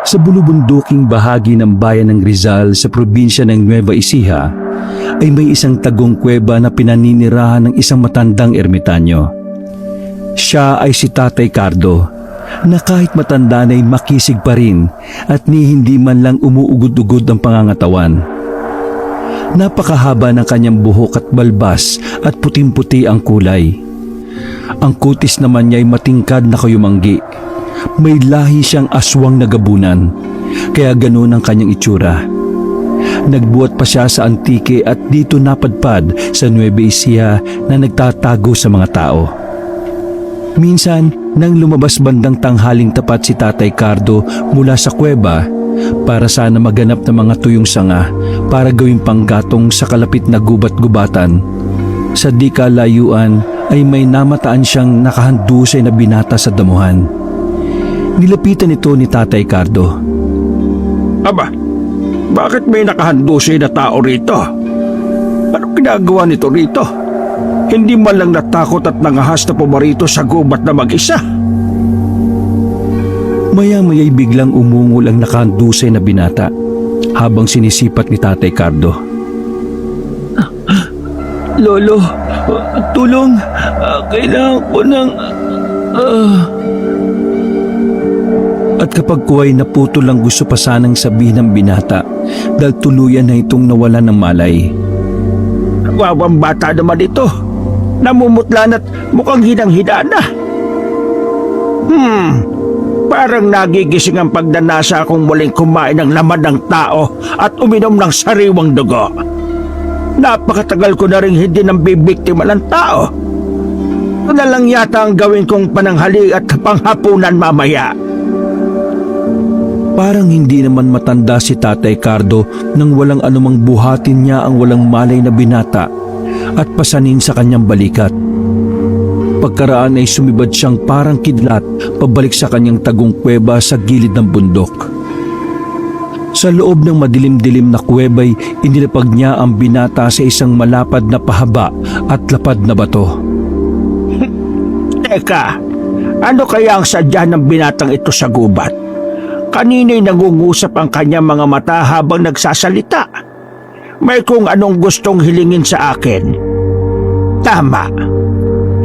Sa bulubunduking bahagi ng bayan ng Rizal sa probinsya ng Nueva Ecija ay may isang tagong kuweba na pinaninirahan ng isang matandang ermitanyo. Siya ay si Tatay Cardo, na kahit matanda na ay makisig pa rin at ni hindi man lang umuugod-ugod ang pangangatawan. Napakahaba ng kanyang buhok at balbas at puting-puti ang kulay. Ang kutis naman niya ay matingkad na kayumanggi. May lahi siyang aswang na gabunan, kaya ganoon ang kanyang itsura. Nagbuhat pa siya sa Antique at dito napadpad sa Nueva Ecija na nagtatago sa mga tao. Minsan, nang lumabas bandang tanghaling tapat si Tatay Cardo mula sa kuweba para sana maganap ng mga tuyong sanga para gawing panggatong sa kalapit na gubat-gubatan, sa di kalayuan ay may namataan siyang nakahandusay na binata sa damuhan. Nilapitan ito ni Tatay Cardo. Aba, bakit may nakahandusay na tao rito? Anong ginagawa nito rito? Hindi man lang natakot at nangahas na pumarito sa gubat na mag-isa. Maya-maya'y biglang umungol ang nakahandusay na binata habang sinisipat ni Tatay Cardo. Lolo, tulong. Kailangan ko ng... At kapag kuway naputol lang gusto pa sanang sabihin ng binata dahil tuluyan na itong nawala ng malay. Wawang bata naman ito. Namumutlan at mukhang hinang-hina na. Parang nagigising ang pagdanasa akong muling kumain ng laman ng tao at uminom ng sariwang dugo. Napakatagal ko na rin hindi nang bibiktima ng tao. Ito na lang yata ang gawin kong pananghali at panghapunan mamaya. Parang hindi naman matanda si Tatay Cardo nang walang anumang buhatin niya ang walang malay na binata at pasanin sa kanyang balikat. Pagkaraan ay sumibad siyang parang kidlat pabalik sa kanyang tagong kuweba sa gilid ng bundok. Sa loob ng madilim-dilim na kuweba'y inilapag niya ang binata sa isang malapad na pahaba at lapad na bato. Teka, ano kaya ang sadya ng binatang ito sa gubat? Kanina'y nangungusap ang kanyang mga mata habang nagsasalita. May kung anong gustong hilingin sa akin. Tama,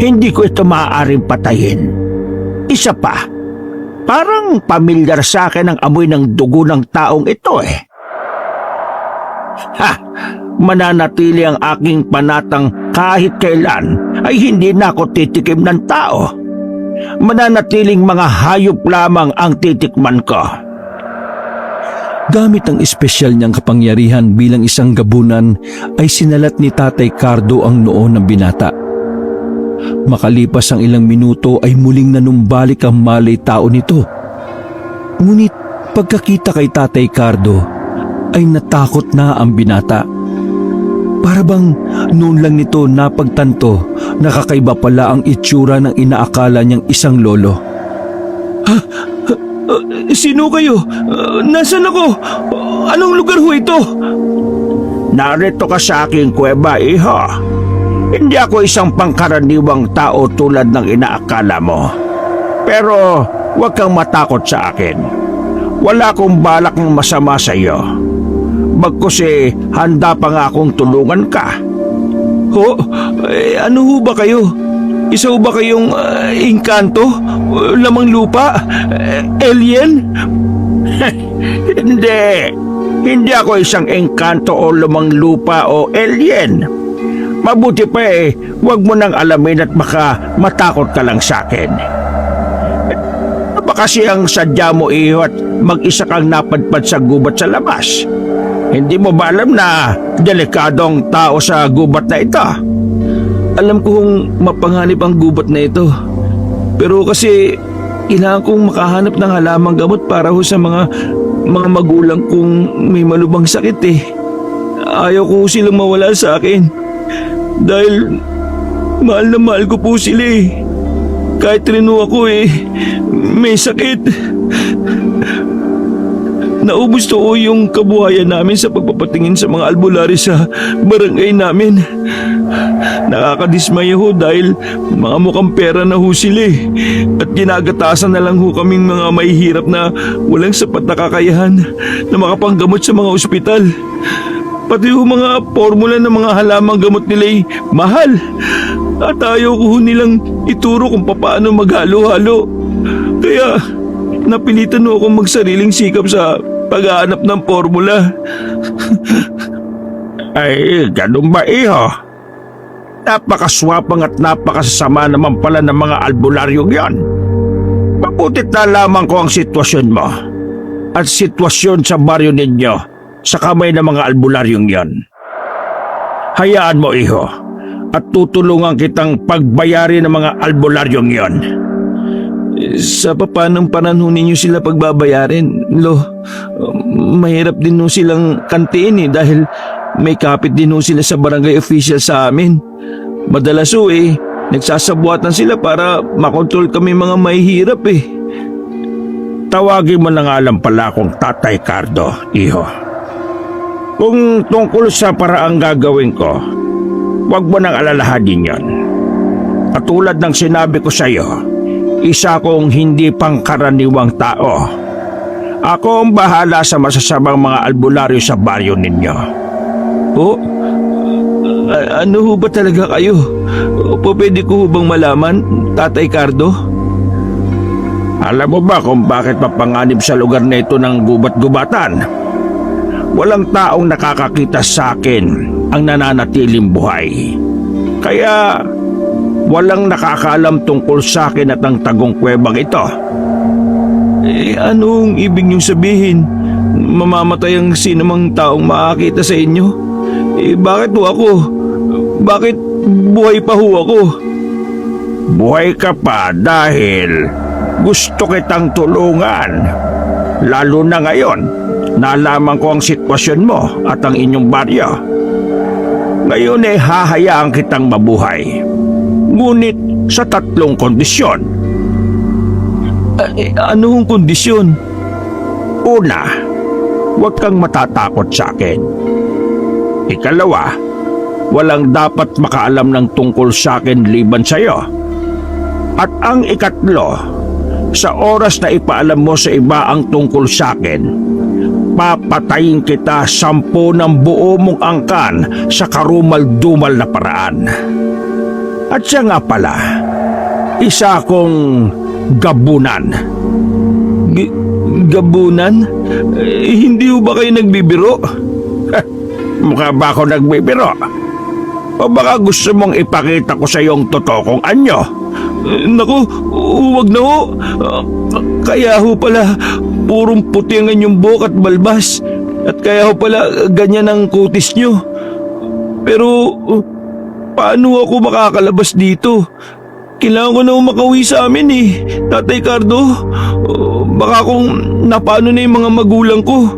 hindi ko ito maaaring patayin. Isa pa, parang pamilyar sa akin ang amoy ng dugo ng taong ito eh. Mananatili ang aking panatang kahit kailan ay hindi na ako titikim ng tao. Mananatiling mga hayop lamang ang titikman ko. Gamit ang espesyal niyang kapangyarihan bilang isang gabunan ay sinalat ni Tatay Cardo ang noo ng binata. Makalipas ang ilang minuto ay muling nanumbalik ang malay tao nito. Ngunit pagkakita kay Tatay Cardo ay natakot na ang binata. Para bang noon lang nito napagtanto na kakaiba pala ang itsura ng inaakala niyang isang lolo. Sino kayo? Nasaan ako? Anong lugar ho ito? Narito ka sa aking kuweba, iho. Hindi ako isang pangkaraniwang tao tulad ng inaakala mo. Pero huwag kang matakot sa akin. Wala akong balak ng masama sa iyo. Bagkus handa pa nga akong tulungan ka. Ano ho ba kayo? Isa ho ba kayong engkanto? Lamang lupa? Alien? Hindi ako isang engkanto o lumang lupa o alien. Mabuti pa huwag mo nang alamin at baka matakot ka lang sa akin. Baka siyang sadya mo iho at mag-isa kang napadpad sa gubat sa labas. Hindi mo ba alam na delikadong tao sa gubat na ito? Alam kong mapanganib ang gubat na ito. Pero kasi kailangan kong makahanap ng halamang gamot para ho sa mga magulang kong may malubhang sakit eh. Ayaw ko silang mawala sa akin. Dahil mahal na mahal ko po sila eh. Kahit rin ho ako may sakit. naubos to yung kabuhayan namin sa pagpapatingin sa mga albularyo sa barangay namin. Nakakadismaya ho dahil mga mukhang pera na ho sila eh. At ginagatasan na lang ho kaming mga mahihirap na walang sapat na kakayahan na makapanggamot sa mga ospital. Pati ho mga formula ng mga halamang gamot nila mahal. At ayaw ko ho nilang ituro kung paano maghalo-halo. Kaya napilitan ho akong magsariling sikap sa paghahanap ng formula. Ay, ganun ba iho? Napakaswapang at napakasama naman pala ng mga albularyong yon. Mabutit na lamang ko ang sitwasyon mo at sitwasyon sa baryo ninyo sa kamay ng mga albularyong yon. Hayaan mo iho at tutulungan kitang pagbayari ng mga albularyong yon. Sa papanong panahon ninyo sila pagbabayarin, Lo, mahirap din ho silang kantiin dahil may kapit din ho sila sa barangay official sa amin. Madalas ho nagsasabuatan sila para makontrol kami mga mahihirap Tawagin mo na nga lang pala akong Tatay Cardo, iho. Kung tungkol sa paraang gagawin ko, huwag mo nang alalahanin yon. Katulad ng sinabi ko sa iyo, isa kong hindi pangkaraniwang tao. Ako ang bahala sa masasamang mga albularyo sa baryo ninyo. Oh, ano ho ba talaga kayo? Pwede ko ho bang malaman, Tatay Cardo? Alam mo ba kung bakit mapanganib sa lugar na ito ng gubat-gubatan? Walang taong nakakakita sa akin ang nananatiling buhay. Kaya walang nakakaalam tungkol sa akin at ang tagong kuwebang ito. Anong ibig niyong sabihin? Mamamatay ang sinumang taong makakita sa inyo? Bakit ho ako? Bakit buhay pa ho ako? Buhay ka pa dahil gusto kitang tulungan. Lalo na ngayon, nalaman ko ang sitwasyon mo at ang inyong baryo. Ngayon hahayaan kitang mabuhay. Ngunit sa 3 kondisyon. Ano hong kondisyon? Una, huwag kang matatakot sa akin. Ikalawa, walang dapat makaalam ng tungkol sa akin liban sa iyo. At ang ikatlo, sa oras na ipaalam mo sa iba ang tungkol sa akin, papatayin kita 10 ng buo mong angkan sa karumal-dumal na paraan. At siya nga pala, isa akong gabunan. Gabunan? Hindi ho ba kayo nagbibiro? Mukha ba ako nagbibiro? O baka gusto mong ipakita ko sa iyong totoo kung anyo? Naku, huwag na ho. Kaya ho pala, purong puti ang inyong buhok at balbas. At kaya ho pala, ganyan ang kutis nyo. Pero, paano ako makakalabas dito? Kailangan ko na makauwi sa amin Tatay Cardo. Baka kung napano na yung mga magulang ko.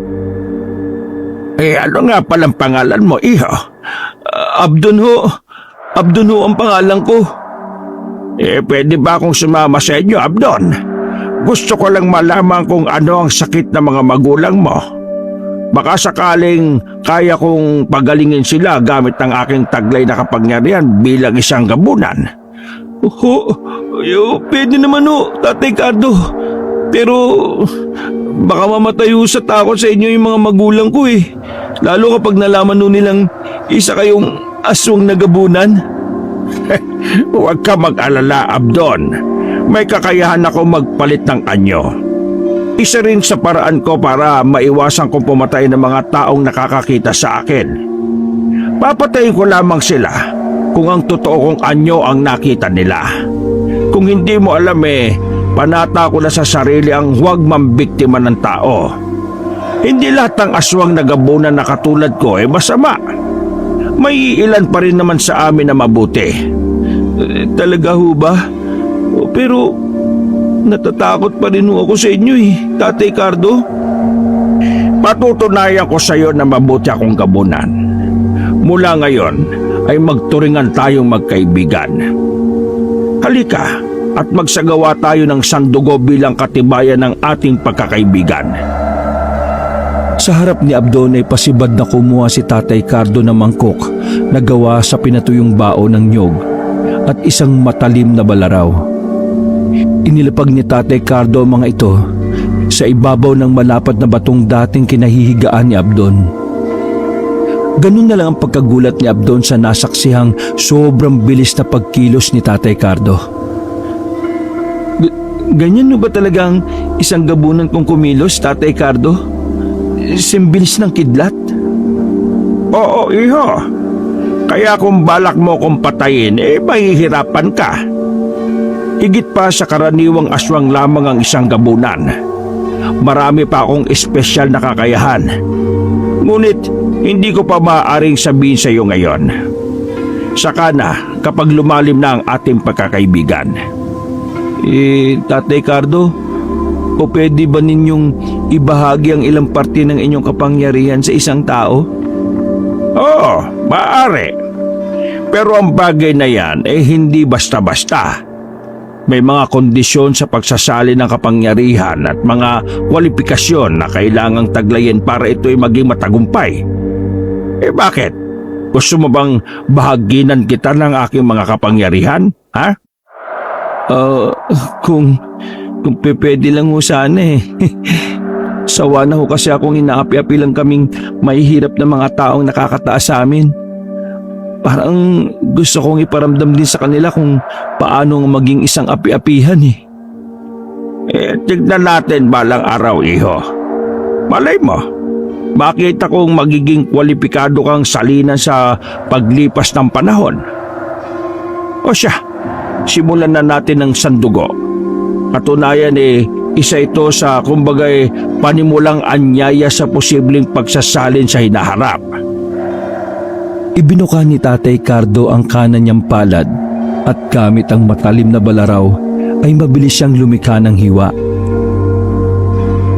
Ano nga palang pangalan mo, iho? Abdon ho. Abdon ho ang pangalan ko. Pwede ba akong sumama sa inyo, Abdon? Gusto ko lang malaman kung ano ang sakit ng mga magulang mo. Baka sakaling kaya kong pagalingin sila gamit ng aking taglay na kapangyarihan bilang isang gabunan. Pwede naman ho, Tatay Cardo. Pero baka mamatay ho sa takot sa inyo yung mga magulang ko Lalo kapag nalaman ho nilang isa kayong aswang na gabunan. Huwag ka mag-alala, Abdon. May kakayahan ako magpalit ng anyo. Isa rin sa paraan ko para maiwasan kong pumatay ng mga taong nakakakita sa akin. Papatayin ko lamang sila kung ang totoo kong anyo ang nakita nila. Kung hindi mo alam panata ko na sa sarili ang huwag mambiktima ng tao. Hindi lahat ng aswang na gabunan na katulad ko masama. May ilan pa rin naman sa amin na mabuti. Talaga ho ba? Pero natatakot pa rin ho ako sa inyo Tatay Cardo. Patutunayan ko sa iyo na mabuti akong gabunan. Mula ngayon ay magturingan tayong magkaibigan. Halika at magsagawa tayo ng sandugo bilang katibayan ng ating pagkakaibigan. Sa harap ni Abdon ay pasibad na kumuha si Tatay Cardo ng mangkok na gawa sa pinatuyong bao ng nyog at isang matalim na balaraw. Inilapag ni Tatay Cardo ang mga ito sa ibabaw ng malapad na batong dating kinahihigaan ni Abdon. Ganun na lang ang pagkagulat ni Abdon sa nasaksihang sobrang bilis na pagkilos ni Tatay Cardo. Ganyan mo ba talagang isang gabunan kong kumilos, Tatay Cardo? Simbilis ng kidlat? Oo, iho. Kaya kung balak mo kong patayin, mahihirapan ka. Higit pa sa karaniwang aswang lamang ang isang gabunan. Marami pa akong espesyal na kakayahan. Ngunit, hindi ko pa maaaring sabihin sa iyo ngayon. Saka na kapag lumalim na ang ating pagkakaibigan. Tatay Cardo, o pwede ba ninyong ibahagi ang ilang parte ng inyong kapangyarihan sa isang tao? Oo, maaari. Pero ang bagay na yan hindi basta-basta. May mga kondisyon sa pagsasali ng kapangyarihan at mga kwalifikasyon na kailangang taglayin para ito'y maging matagumpay. Bakit? Gusto mo bang bahaginan kita ng aking mga kapangyarihan? Ha? Kung pwede lang ho sana eh. Sawa na ho kasi akong inaapi-api lang kaming mahihirap na mga taong nakakataas sa amin. Parang gusto kong iparamdam din sa kanila kung paano maging isang api-apihan eh. Tignan natin balang araw, iho. Malay mo, makita kong magiging kwalipikado kang salinan sa paglipas ng panahon. O siya, simulan na natin ng sandugo. Katunayan isa ito sa kumbagay panimulang anyaya sa posibleng pagsasalin sa hinaharap. Ibinuka ni Tatay Cardo ang kanan niyang palad at gamit ang matalim na balaraw ay mabilis siyang lumikha ng hiwa.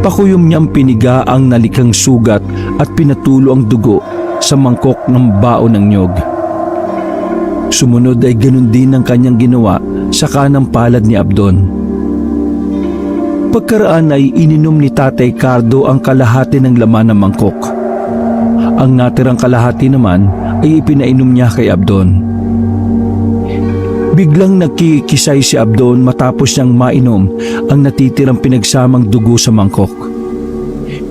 Pakuyom niyang piniga ang nalikang sugat at pinatulo ang dugo sa mangkok ng bao ng nyog. Sumunod ay ganun din ang kanyang ginawa sa kanang palad ni Abdon. Pagkaraan ay ininom ni Tatay Cardo ang kalahati ng laman ng mangkok. Ang natirang kalahati naman ay ipinainom niya kay Abdon. Biglang nagkikisay si Abdon matapos niyang mainom ang natitirang pinagsamang dugo sa mangkok.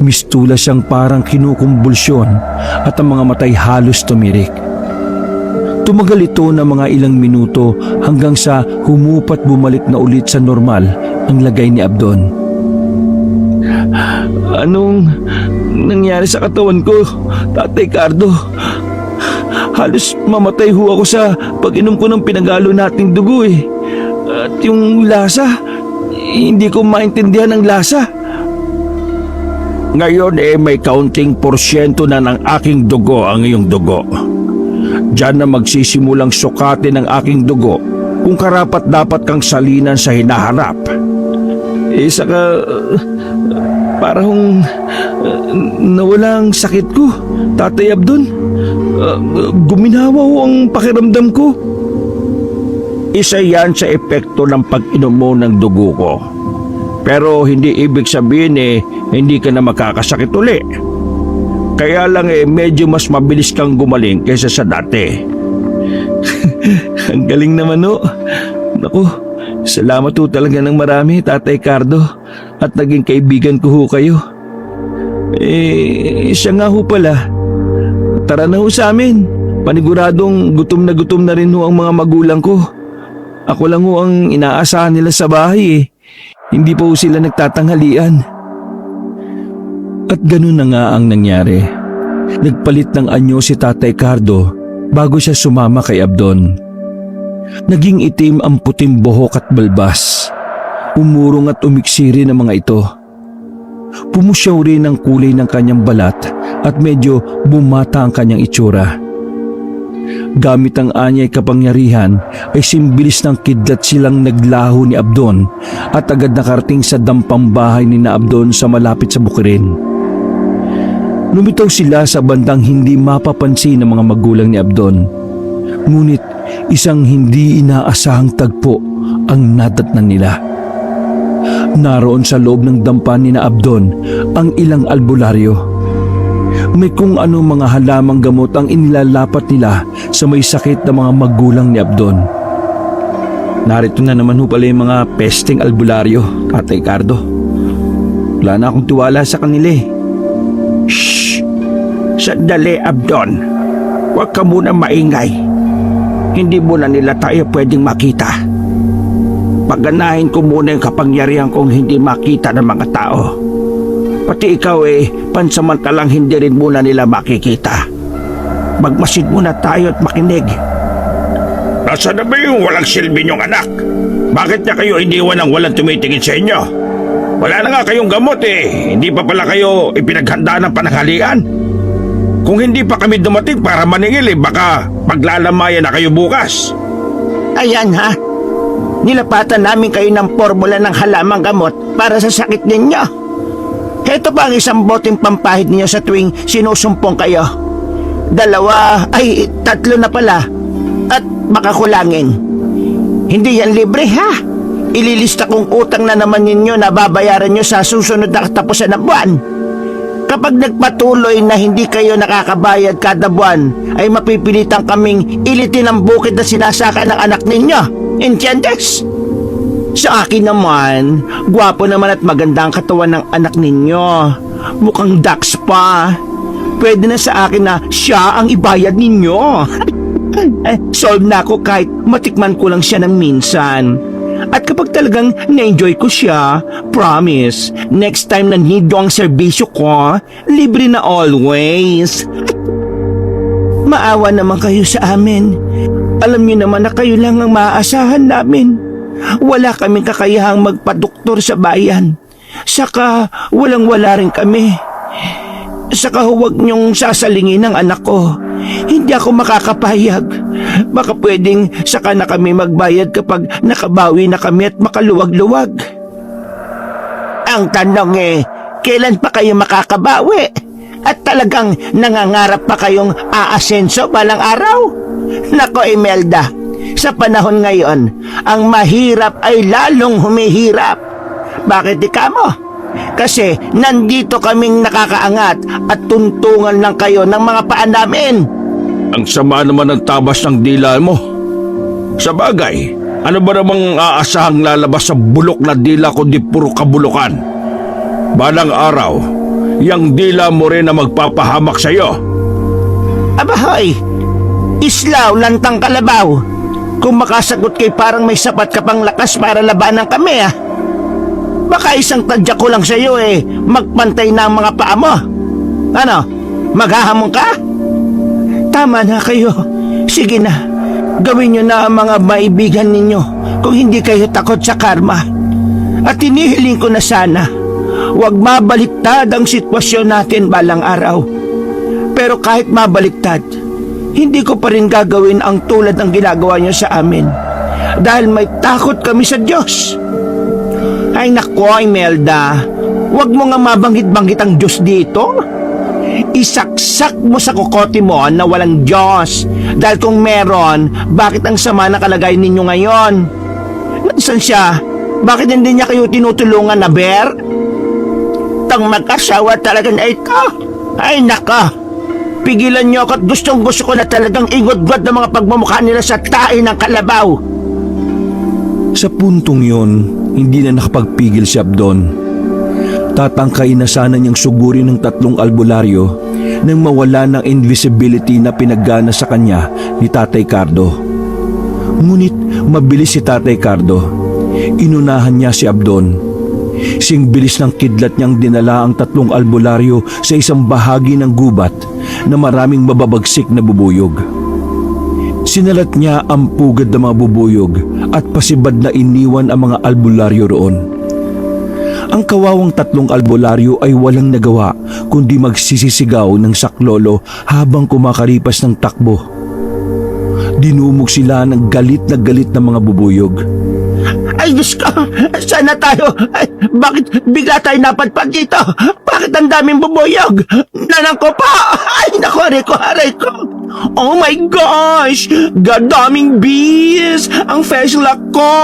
Mistula siyang parang kinukumbulsyon at ang mga matay halos tumirik. Tumagal ito ng mga ilang minuto hanggang sa humupat bumalik na ulit sa normal ang lagay ni Abdon. Anong nangyari sa katawan ko, Tatay Cardo? Halos mamatay ho ako sa pag-inom ko ng pinagalo nating dugo eh. At yung lasa, hindi ko maintindihan ang lasa. Ngayon may kaunting porsyento na ng aking dugo ang iyong dugo. Diyan na magsisimulang sukatin ng aking dugo kung karapat dapat kang salinan sa hinaharap. Saka parang nawala ang sakit ko, Tatay Abdon. Guminawa ho ang pakiramdam ko. Isa yan sa epekto ng pag-inom mo ng dugo ko. Pero hindi ibig sabihin hindi ka na makakasakit uli. Kaya lang medyo mas mabilis kang gumaling kaysa sa dati. Ang galing naman ho. Naku, salamat ho talaga ng marami, Tatay Cardo. At naging kaibigan ko ho kayo. Siya nga ho pala. Tara na ho sa amin. Paniguradong gutom na rin ho ang mga magulang ko. Ako lang ho ang inaasahan nila sa bahay eh. Hindi pa ho sila nagtatanghalian. At ganun na nga ang nangyari. Nagpalit ng anyo si Tatay Cardo bago siya sumama kay Abdon. Naging itim ang puting buhok at balbas. Umurong at umiksiri ng mga ito. Pumusyaw rin ang kulay ng kanyang balat at medyo bumata ang kanyang itsura. Gamit ang anyay kapangyarihan ay simbilis ng kidlat silang naglaho ni Abdon at agad nakarating sa dampang bahay ni na Abdon sa malapit sa bukirin. Lumitaw sila sa bandang hindi mapapansin ng mga magulang ni Abdon. Ngunit isang hindi inaasahang tagpo ang nadatnan nila. Naroon sa loob ng dampan ni na Abdon ang ilang albularyo. May kung ano mga halamang gamot ang inilalapat nila sa may sakit na mga magulang ni Abdon. Narito na naman ho pala yung mga pesteng albularyo, Tatay Cardo. Wala na akong tiwala sa kanila eh. Shh! Sandali, Abdon. Huwag ka muna maingay. Hindi muna nila tayo pwedeng makita. Paganahin ko muna yung kapangyarihan kong hindi makita ng mga tao. Pati ikaw pansamantalang hindi rin muna nila makikita. Magmasid muna tayo at makinig. Nasaan na ba yung walang silbi niyong anak? Bakit niya kayo iniwan ng walang tumitingin sa inyo? Wala na nga kayong gamot Hindi pa pala kayo ipinaghanda ng pananghalian. Kung hindi pa kami dumating para maningil baka paglalamayan na kayo bukas. Ayan ha. Nilapatan namin kayo ng formula ng halamang gamot para sa sakit ninyo. Ito pa ang isang boteng pampahid niyo sa tuwing sinusumpong kayo. 2, 3 na pala. At baka kulangin. Hindi yan libre ha. Ililista kong utang na naman ninyo na babayaran nyo sa susunod na katapusan ng buwan. Kapag nagpatuloy na hindi kayo nakakabayad kada buwan, ay mapipilitan kaming ilitin ang bukid na sinasaka ng anak ninyo. Entiendes? Sa akin naman, gwapo naman at maganda ang katawan ng anak ninyo. Mukhang ducks pa. Pwede na sa akin na siya ang ibayad ninyo. Solve na ako kahit matikman ko lang siya ng minsan. At kapag talagang na-enjoy ko siya, promise, next time na need ang serbisyo ko, libre na always. Maawa naman kayo sa amin. Alam niyo naman na kayo lang ang maaasahan namin. Wala kaming kakayahang magpadoktor sa bayan. Saka walang-wala rin kami. Saka huwag niyong sasalingin ang anak ko. Hindi ako makakapayag. Baka pwedeng saka na kami magbayad kapag nakabawi na kami at makaluwag-luwag. Ang tanong kailan pa kayo makakabawi? At talagang nangangarap pa kayong aasenso balang araw? Nako Imelda, sa panahon ngayon, ang mahirap ay lalong humihirap. Bakit ika mo? Kasi nandito kaming nakakaangat at tuntungan lang kayo ng mga paan namin. Ang sama naman ng tabas ng dila mo. Sa bagay, ano ba namang aasahang lalabas sa bulok na dila kundi puro kabulukan? Balang araw, yang dila mo rin na magpapahamak sa'yo. Abahoy! Islaw, lantang kalabaw! Kung makasagot kay parang may sapat ka pang lakas para labanan kami Baka isang tadya ko lang sa'yo magpantay na ang mga paa mo. Ano? Maghahamon ka? Tama na kayo. Sige na. Gawin nyo na ang mga maibigan ninyo kung hindi kayo takot sa karma. At inihiling ko na sana, huwag mabaliktad ang sitwasyon natin balang araw. Pero kahit mabaliktad, hindi ko pa rin gagawin ang tulad ng ginagawa nyo sa amin. Dahil may takot kami sa Diyos. Ay nako, Imelda, huwag mo nga mabanggit-banggit ang Diyos dito. Isaksak mo sa kokote mo na walang Diyos. Dahil kung meron, bakit ang sama na kalagay ninyo ngayon? Nasaan siya? Bakit hindi niya kayo tinutulungan na Ber? Tang mag-asawa talaga na ito. Ay nako, pigilan niyo ako at gustong-gusto ko na talagang ingod-god ng mga pagmumukha nila sa tae ng kalabaw. Sa puntong yon, hindi na nakapagpigil si Abdon. Tatangkain na sana niyang sugurin ng 3 albularyo nang mawala ng invisibility na pinaggana sa kanya ni Tatay Cardo. Ngunit mabilis si Tatay Cardo. Inunahan niya si Abdon. Sing bilis ng kidlat niyang dinala ang 3 albularyo sa isang bahagi ng gubat na maraming mababagsik na bubuyog. Sinalat niya ang pugad ng mga bubuyog at pasibad na iniwan ang mga albularyo roon. Ang kawawang 3 albularyo ay walang nagawa kundi magsisisigaw ng saklolo habang kumakaripas ng takbo. Dinumog sila ng galit na mga bubuyog. Ay Diyos ko, sana tayo? Bakit bigla tayo napadpad dito? Bakit ang daming bubuyog? Nanang ko pa! Ay naku, aray ko! Oh my gosh! Gadaming bees! Ang face lock ko!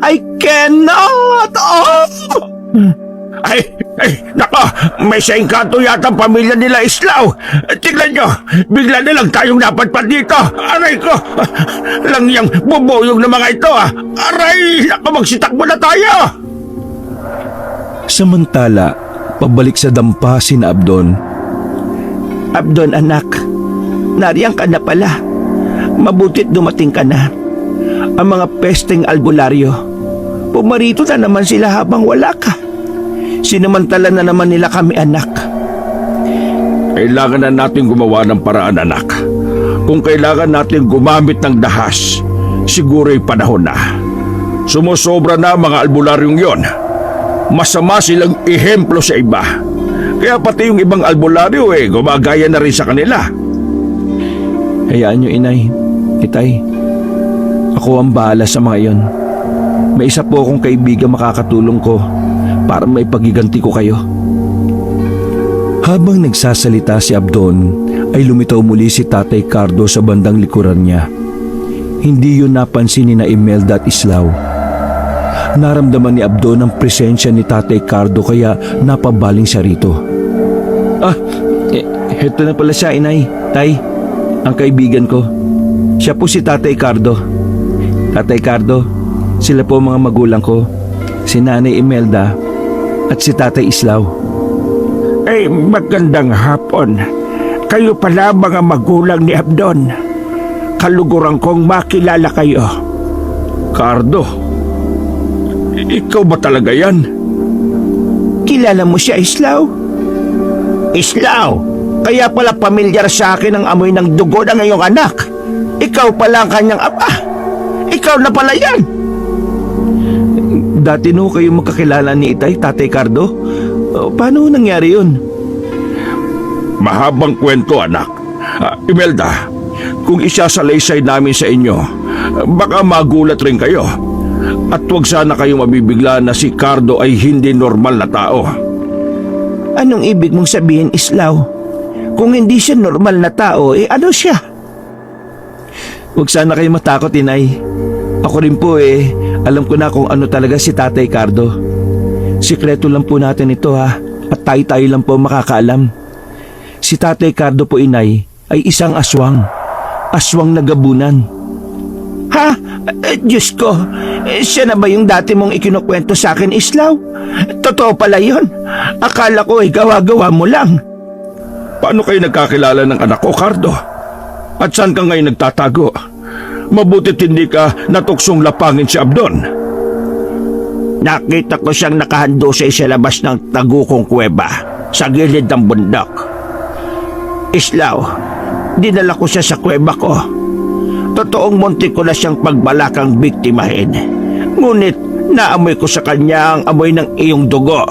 I cannot! Oh! Ay, nako, may saingkanto yata ang pamilya nila Islaw. Tingnan nyo, bigla na lang tayong napadpad dito. Aray ko, lang yung bubuyog ng mga ito Aray, nako, magsitakbo na tayo. Samantala, pabalik sa dampa si Abdon. Abdon anak, nariyang ka na pala. Mabutit dumating ka na. Ang mga pesteng albularyo, pumarito na naman sila habang wala ka. Sinamantala na naman nila kami anak. Kailangan na natin gumawa ng paraan anak. Kung kailangan natin gumamit ng dahas, siguro'y panahon na. Sumusobra na mga albularyong yon. Masama silang ehemplo sa iba. Kaya pati yung ibang albularyo gumagaya na rin sa kanila. Hayaan nyo, inay, itay. Ako ang bahala sa mga iyon. May isa po akong kaibigan makakatulong ko para may pagiganti ko kayo. Habang nagsasalita si Abdon, ay lumitaw muli si Tatay Cardo sa bandang likuran niya. Hindi yun napansin ni na Imelda at Islaw. Naramdaman ni Abdon ang presensya ni Tatay Cardo kaya napabaling siya rito. Heto na pala siya, inay. Tay, ang kaibigan ko. Siya po si Tatay Cardo. Tatay Cardo, sila po mga magulang ko. Si Nanay Imelda at si Tatay Islaw. Ay, magandang hapon. Kayo pala mga magulang ni Abdon. Kaluguran kong makilala kayo. Cardo, ikaw ba talaga yan? Kilala mo siya, Islaw? Islaw, kaya pala pamilyar sa akin ang amoy ng dugo ng iyong anak. Ikaw pala ang kanyang ama. Ikaw na pala yan. Dati no kayo magkakilala ni Itay, Tatay Cardo? Paano nangyari yun? Mahabang kwento anak. Imelda, kung isasalaysay namin sa inyo, baka magulat rin kayo. At huwag sana kayong mabibigla na si Cardo ay hindi normal na tao. Anong ibig mong sabihin, Islaw? Kung hindi siya normal na tao, ano siya? Huwag sana kayo matakot, inay. Ako rin po alam ko na kung ano talaga si Tatay Cardo. Sikreto lang po natin ito at tayo lang po makakaalam. Si Tatay Cardo po, inay, ay isang aswang. Aswang na gabunan. Ha? Diyos ko, siya na ba yung dati mong ikinukwento sa akin, Islaw? Totoo pala yun. Akala ko gawa-gawa mo lang. Paano kayo nagkakilala ng anak ko, Cardo? At saan ka ngayon nagtatago? Mabutit hindi ka natuksong lapangin si Abdon. Nakita ko siyang nakahando sa labas ng tagukong kuweba sa gilid ng bundok. Islaw, dinala ko siya sa kuweba ko. Totoong muntik ko na siyang pagbalakang biktimahin. Ngunit naamoy ko sa kanya ang amoy ng iyong dugo.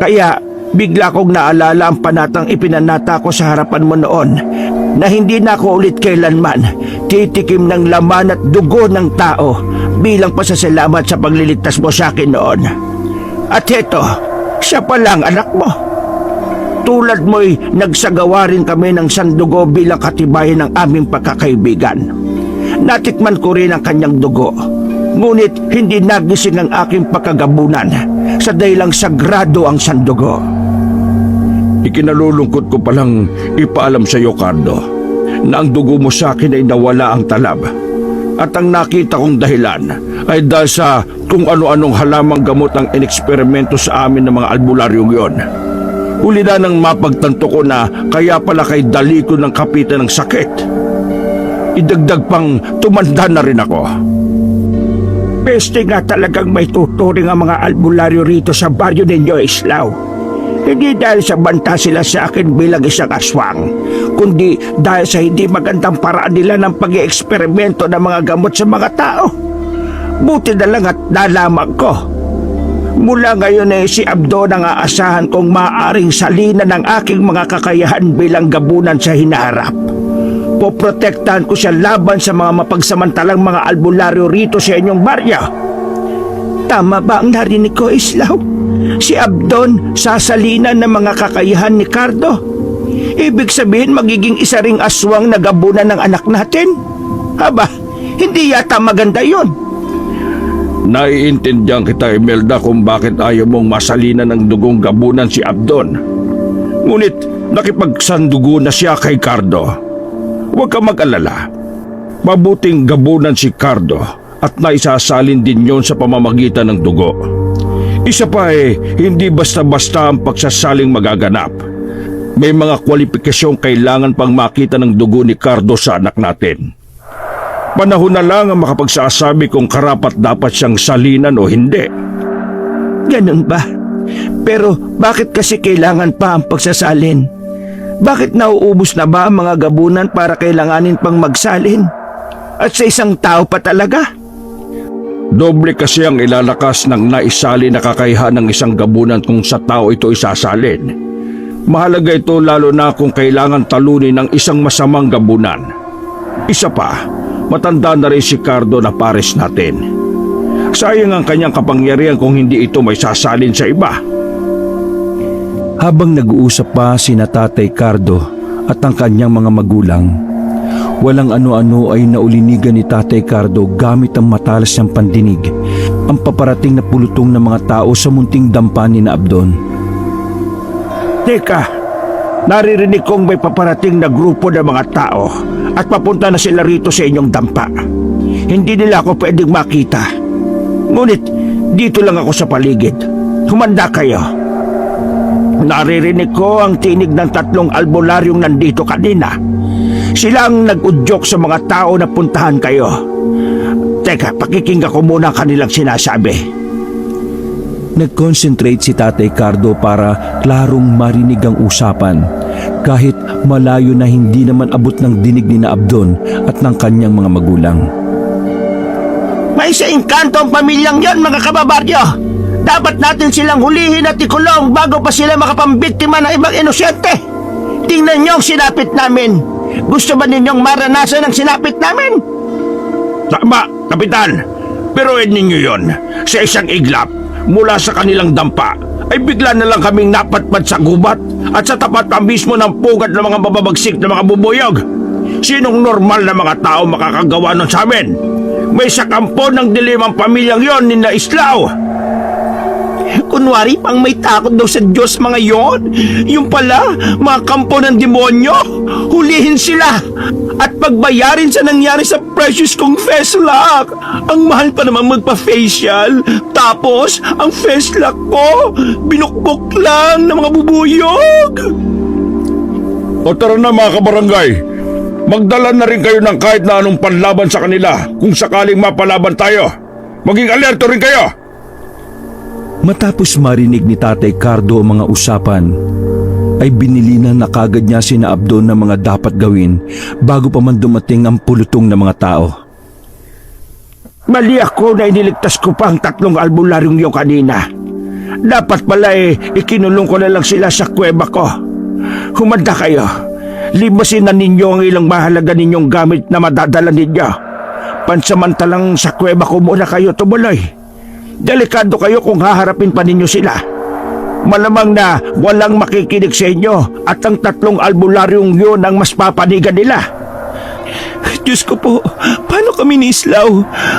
Kaya bigla kong naalala ang panatang ipinanata ko sa harapan mo noon na hindi na ako ulit kailanman titikim ng laman at dugo ng tao bilang pasasalamat sa pagliligtas mo sa akin noon. At heto, siya palang anak mo. Tulad mo'y nagsagawa rin kami ng sandugo bilang katibayan ng aming pagkakaibigan. Natikman ko rin ang kanyang dugo, ngunit hindi nagising ang aking pagkagabunan sa dahilang sagrado ang sandugo. Ikinalulungkot ko palang ipaalam sa iyo, Cardo, na ang dugo mo sa akin ay nawala ang talab. At ang nakita kong dahilan ay dahil sa kung ano-anong halamang gamot ang ineksperimento sa amin ng mga albularyong yon. Huli na nang mapagtanto ko na kaya pala kay dali ko ng kapitan ng sakit. Idagdag pang tumanda na rin ako. Peste nga talagang may tuturing ang mga albularyo rito sa baryo ninyo, Islaw. Hindi dahil sa banta sila sa akin bilang isang aswang, kundi dahil sa hindi magandang paraan nila ng pag-i-eksperimento ng mga gamot sa mga tao. Buti na lang at nalaman ko. Mula ngayon si Abdon ang aasahan kong maaaring salina ng aking mga kakayahan bilang gabunan sa hinaharap. Poprotektahan ko siya laban sa mga mapagsamantalang mga albularyo rito sa inyong baryo. Tama ba ang narinig ko, Islaw? Si Abdon sasalinan ng mga kakayahan ni Cardo. Ibig sabihin magiging isa ring aswang na gabunan ng anak natin? Haba, hindi yata maganda yon. Naiintindihan kita, Imelda, kung bakit ayaw mong masalinan ng dugong gabunan si Abdon. Ngunit nakipagsandugo na siya kay Cardo. Huwag ka mag-alala. Mabuting gabunan si Cardo at naisasalin din yon sa pamamagitan ng dugo. Isa pa hindi basta-basta ang pagsasaling magaganap. May mga kwalipikasyong kailangan pang makita ng dugo ni Cardo sa anak natin. Panahon na lang ang makapagsasabi kung karapat dapat siyang salinan o hindi. Ganun ba? Pero bakit kasi kailangan pa ang pagsasalin? Bakit nauubos na ba ang mga gabunan para kailanganin pang magsalin? At sa isang tao pa talaga? Doble kasi ang ilalakas ng naisali na kakayahan ng isang gabunan kung sa tao ito isasalin. Mahalaga ito lalo na kung kailangan talunin ng isang masamang gabunan. Isa pa, matanda na rin si Cardo na pares natin. Sayang ang kanyang kapangyarihan kung hindi ito may sasalin sa iba. Habang nag-uusap pa sina Tatay Cardo at ang kanyang mga magulang, walang ano-ano ay naulinigan ni Tatay Cardo gamit ang matalas niyang pandinig ang paparating na pulutong ng mga tao sa munting dampa ni na Abdon. Teka, naririnig kong may paparating na grupo ng mga tao at papunta na sila rito sa inyong dampa. Hindi nila ako pwedeng makita. Ngunit dito lang ako sa paligid. Humanda kayo. Naririnig ko ang tinig ng 3 albularyong nandito kanina. Sila ang nag-udyok sa mga tao na puntahan kayo. Teka, pakikinggan ko muna ang kanilang sinasabi. Nag-concentrate si Tatay Cardo para klarong marinig ang usapan, kahit malayo na hindi naman abot ng dinig ni na Abdon at ng kanyang mga magulang. May sa engkanto ang pamilyang yon, mga kababaryo! Dapat natin silang hulihin at ikulong bago pa sila makapambiktima ng ibang inosente! Tingnan niyo ang sinapit namin! Gusto ba ninyong maranasan ang sinapit namin? Tama, Kapitan. Biruin ninyo yon. Sa isang iglap, mula sa kanilang dampa, ay bigla na lang kaming napatpad sa gubat at sa tapat pa mismo ng pugat ng mga mababagsik na mga bubuyog. Sinong normal na mga tao makakagawa nun sa amin? May sakampo ng dilimang pamilyang yon ni na Islao. Kunwari pang may takot daw sa Diyos mga yon. Yung pala, mga kampo ng demonyo. Hulihin sila at pagbayarin sa nangyari sa precious kong Feslock. Ang mahal pa naman magpa-facial. Tapos, ang Feslock ko, binukbok lang ng mga bubuyog. O tara na mga kabarangay. Magdala na rin kayo ng kahit na anong panlaban sa kanila kung sakaling mapalaban tayo. Maging alerto rin kayo. Matapos marinig ni Tatay Cardo ang mga usapan, ay binilinan na kagad niya sina Abdon ng mga dapat gawin bago pa man dumating ang pulutong ng mga tao. Mali ako na iniligtas ko pa ang 3 albularyong yung kanina. Dapat pala ikinulong ko na lang sila sa kuweba ko. Humanda kayo. Libasin na ninyo ang ilang mahalaga ninyong gamit na madadala ninyo. Pansamantalang sa kuweba ko muna kayo tumuloy. Delikado kayo kung haharapin pa ninyo sila. Malamang na walang makikinig sa inyo at ang 3 albularyong yun ang mas papanigan nila. Diyos ko po, paano kami ni Islaw?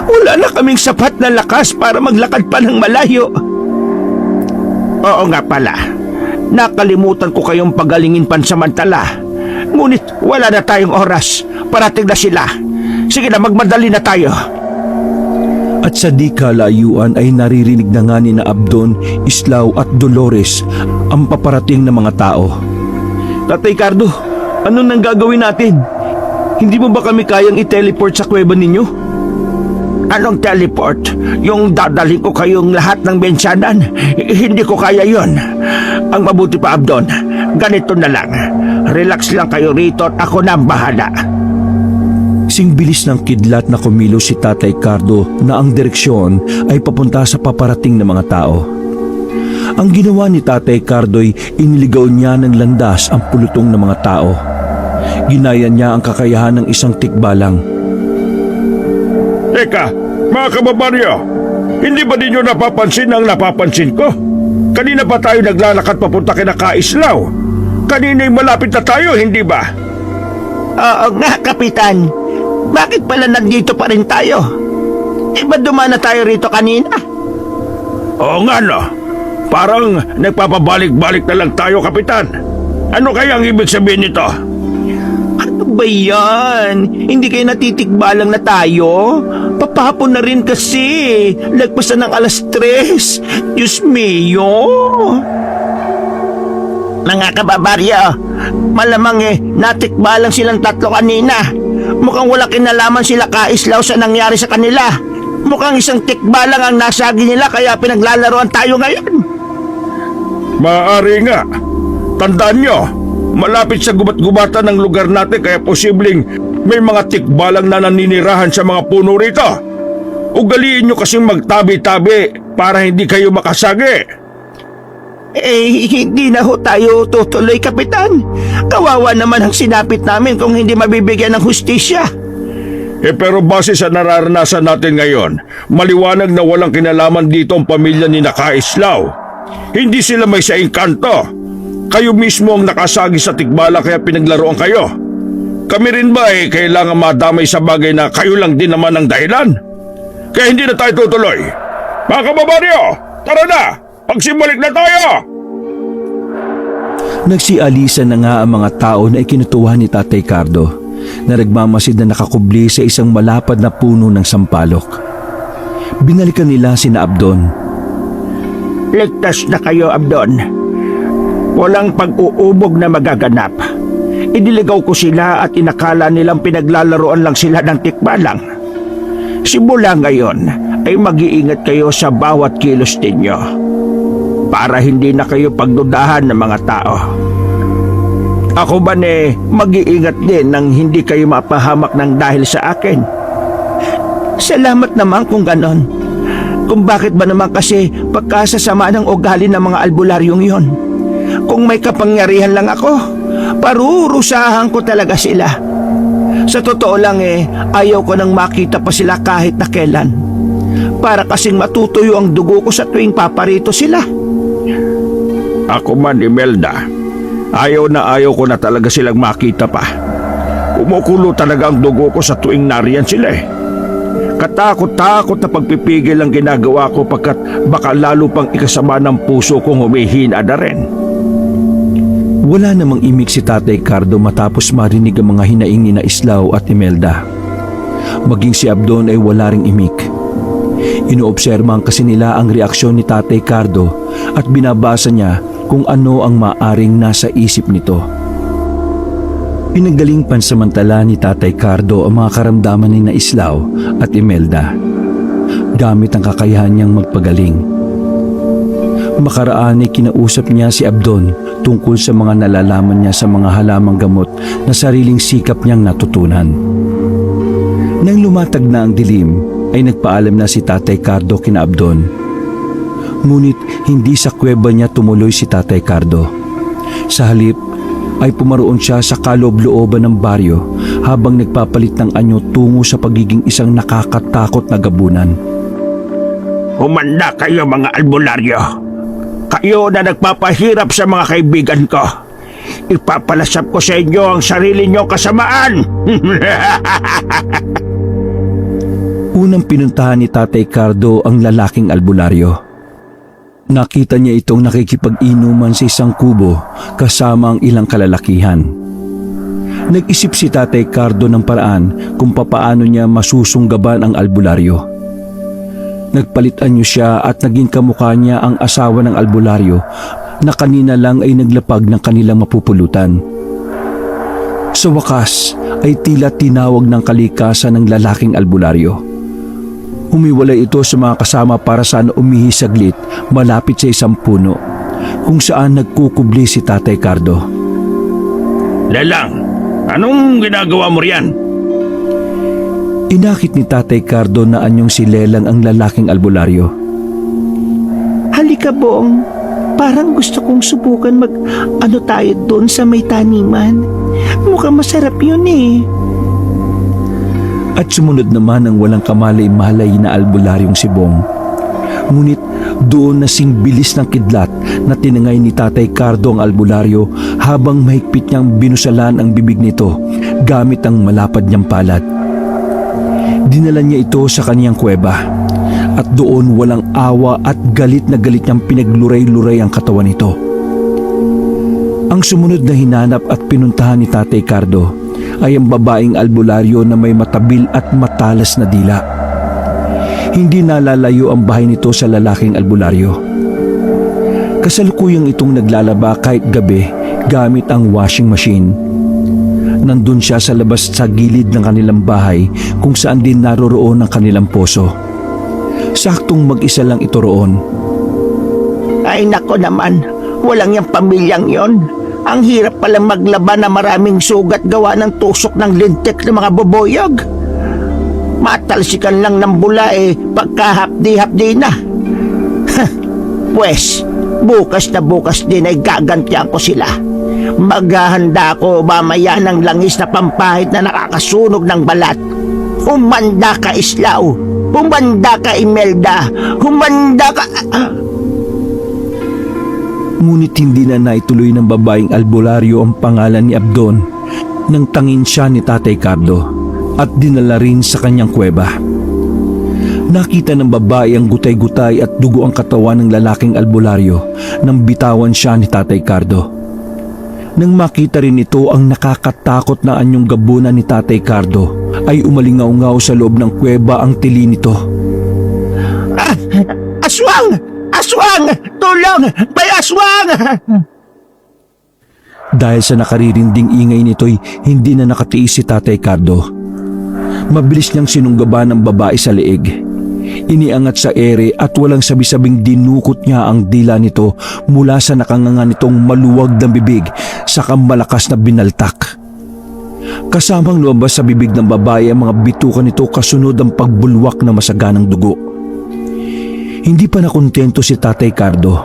Wala na kaming sapat na lakas para maglakad pa ng malayo. Oo nga pala. Nakalimutan ko kayong pagalingin pansamantala. Ngunit wala na tayong oras. Parating na sila. Sige na, magmadali na tayo. At sa di kalayuan ay naririnig na nga ni na Abdon, Islaw at Dolores ang paparating na mga tao. Tatay Cardo, ano nang gagawin natin? Hindi mo ba kami kayang i-teleport sa kuweba ninyo? Anong teleport? Yung dadalhin ko kayong lahat ng bensyanan? Hindi ko kaya yon. Ang mabuti pa, Abdon, ganito na lang. Relax lang kayo rito at ako na ang bahala. Sing bilis ng kidlat na kumilos si Tatay Cardo na ang direksyon ay papunta sa paparating na mga tao. Ang ginawa ni Tatay Cardo'y iniligaw niya ng landas ang pulutong ng mga tao. Ginaya niya ang kakayahan ng isang tikbalang. Teka, mga kababaryo, hindi ba ninyo napapansin ang napapansin ko? Kanina pa tayo naglalakad papunta kina Kaislaw. Kanina'y malapit na tayo, hindi ba? Oo nga, Kapitan. Bakit pala nandito pa rin tayo? Ba't dumaan na tayo rito kanina? Oo nga no. Parang nagpapabalik-balik na lang tayo, Kapitan. Ano kaya ang ibig sabihin nito? Ano ba yan? Hindi kayo natitikbalang na tayo? Papahapon na rin kasi. Lagpas na ng 3:00. Diyos mio. Mga kababaryo, malamang natikbalang silang tatlo kanina. Mukhang wala kinalaman sila Kaislaw sa nangyari sa kanila. Mukhang isang tikbalang ang nasagi nila kaya pinaglalaroan tayo ngayon. Maaari nga. Tandaan nyo, malapit sa gubat-gubatan ng lugar natin kaya posibleng may mga tikbalang na naninirahan sa mga puno rito. Ugaliin nyo kasing magtabi-tabi para hindi kayo makasagi. Hindi na ho tayo tutuloy, Kapitan. Kawawa naman ang sinapit namin kung hindi mabibigyan ng hustisya. Pero base sa nararanasan natin ngayon, maliwanag na walang kinalaman dito ang pamilya ni Kaislaw. Hindi sila may sa engkanto. Kayo mismo ang nakasagi sa tikbala kaya pinaglaruan kayo. Kami rin ba kailangan madamay sa bagay na kayo lang din naman ang dahilan? Kaya hindi na tayo tutuloy. Mga kababaryo, tara na! Pagsimulik na tayo! Nagsialisa na nga ang mga tao na ikinutuhan ni Tatay Cardo na nagmamasid na nakakubli sa isang malapad na puno ng sampalok. Binalikan nila sina Abdon. Ligtas na kayo, Abdon. Walang pag-uubog na magaganap. Idiligaw ko sila at inakala nilang pinaglalaroan lang sila ng tikbalang. Simula ngayon ay mag-iingat kayo sa bawat kilos ninyo para hindi na kayo pagdudahan ng mga tao. Ako ba mag-iingat din nang hindi kayo mapahamak ng dahil sa akin? Salamat naman kung ganon. Kung bakit ba naman kasi pagkasasama ng ugali ng mga albularyong yon? Kung may kapangyarihan lang ako, parurusahan ko talaga sila. Sa totoo lang ayaw ko nang makita pa sila kahit na kailan. Para kasing matutuyo ang dugo ko sa tuwing paparito sila. Ako man, Imelda, ayaw ko na talaga silang makita pa. Kumukulo talaga ang dugo ko sa tuwing nariyan sila Katakot-takot na pagpipigil ang ginagawa ko pagkat baka lalo pang ikasama ng puso kong humihina na rin. Wala namang imik si Tatay Cardo matapos marinig ang mga hinaing ni Islaw at Imelda. Maging si Abdon ay wala ring imik. Inoobserbahan kasi nila ang reaksyon ni Tatay Cardo at binabasa niya kung ano ang maaring nasa isip nito. Pinagaling pansamantala ni Tatay Cardo ang mga karamdaman ni Islaw at Imelda gamit ang kakayahan niyang magpagaling. Makaraan ay kinausap niya si Abdon tungkol sa mga nalalaman niya sa mga halamang gamot na sariling sikap niyang natutunan. Nang lumatag na ang dilim, ay nagpaalam na si Tatay Cardo kina Abdon. Ngunit hindi sa kuweba niya tumuloy si Tatay Cardo. Sa halip ay pumaroon siya sa kaloob-looban ng baryo habang nagpapalit ng anyo tungo sa pagiging isang nakakatakot na gabunan. Humanda kayo mga albularyo. Kayo na nagpapahirap sa mga kaibigan ko. Ipapalasap ko sa inyo ang sarili nyo kasamaan. Unang pinuntahan ni Tatay Cardo ang lalaking albularyo. Nakita niya itong nakikipag-inuman sa isang kubo kasama ang ilang kalalakihan. Nag-isip si Tatay Cardo ng paraan kung papaano niya masusunggaban ang albularyo. Nagpalitan niyo siya at naging kamukha niya ang asawa ng albularyo na kanina lang ay naglapag ng kanilang mapupulutan. Sa wakas ay tila tinawag ng kalikasan ng lalaking albularyo. Humiwalay ito sa mga kasama para saan umihi saglit malapit sa isang puno kung saan nagkukubli si Tatay Cardo. Lelang, anong ginagawa mo riyan? Inakit ni Tatay Cardo na anyong si Lelang ang lalaking albularyo. Halika, Bong. Parang gusto kong subukan mag-ano tayo doon sa may taniman. Mukhang masarap yun At sumunod naman ang walang kamalay-malay na albularyong si Bong. Ngunit doon nasing bilis ng kidlat na tinangay ni Tatay Cardo ang albularyo habang mahigpit niyang binusalan ang bibig nito gamit ang malapad niyang palad. Dinala niya ito sa kaniyang kuweba at doon walang awa at galit na galit niyang pinagluray-luray ang katawan nito. Ang sumunod na hinanap at pinuntahan ni Tatay Cardo ay ang babaeng albularyo na may matabil at matalas na dila. Hindi nalalayo ang bahay nito sa lalaking albularyo. Kasalukuyang itong naglalaba kahit gabi gamit ang washing machine. Nandun siya sa labas sa gilid ng kanilang bahay kung saan din naroroon ang kanilang poso. Saktong mag-isa lang ito roon. Ay nako naman, walang yung pamilyang yon. Ang hirap palang maglaba na maraming sugat gawa ng tusok ng lintik ng mga boboyog. Matalsikan lang ng bula pagkahapdi-hapdi na. Pwes, bukas na bukas din ay gagantihan ko sila. Maghahanda ako mamaya ng langis na pampahid na nakakasunog ng balat. Humanda ka, Islaw. Humanda ka, Imelda. Humanda ka... Ngunit hindi na naituloy ng babaeng albularyo ang pangalan ni Abdon nang tangin siya ni Tatay Cardo at dinala rin sa kanyang kuweba. Nakita ng babae ang gutay-gutay at dugo ang katawan ng lalaking albularyo nang bitawan siya ni Tatay Cardo. Nang makita rin ito ang nakakatakot na anyong gabunan ni Tatay Cardo, ay umalingaw-ngaw sa loob ng kuweba ang tili nito. Aswang! Aswang! Tulong! May aswang! Dahil sa nakaririnding ingay nito'y hindi na nakatiis si Tatay Cardo. Mabilis niyang sinunggaban ng babae sa leeg. Iniangat sa ere at walang sabi-sabing dinukot niya ang dila nito mula sa nakanganga nitong maluwag na bibig sa malakas na binaltak. Kasamang lumabas sa bibig ng babae ang mga bitukan nito kasunod ang pagbulwak na masaganang dugo. Hindi pa nakontento si Tatay Cardo.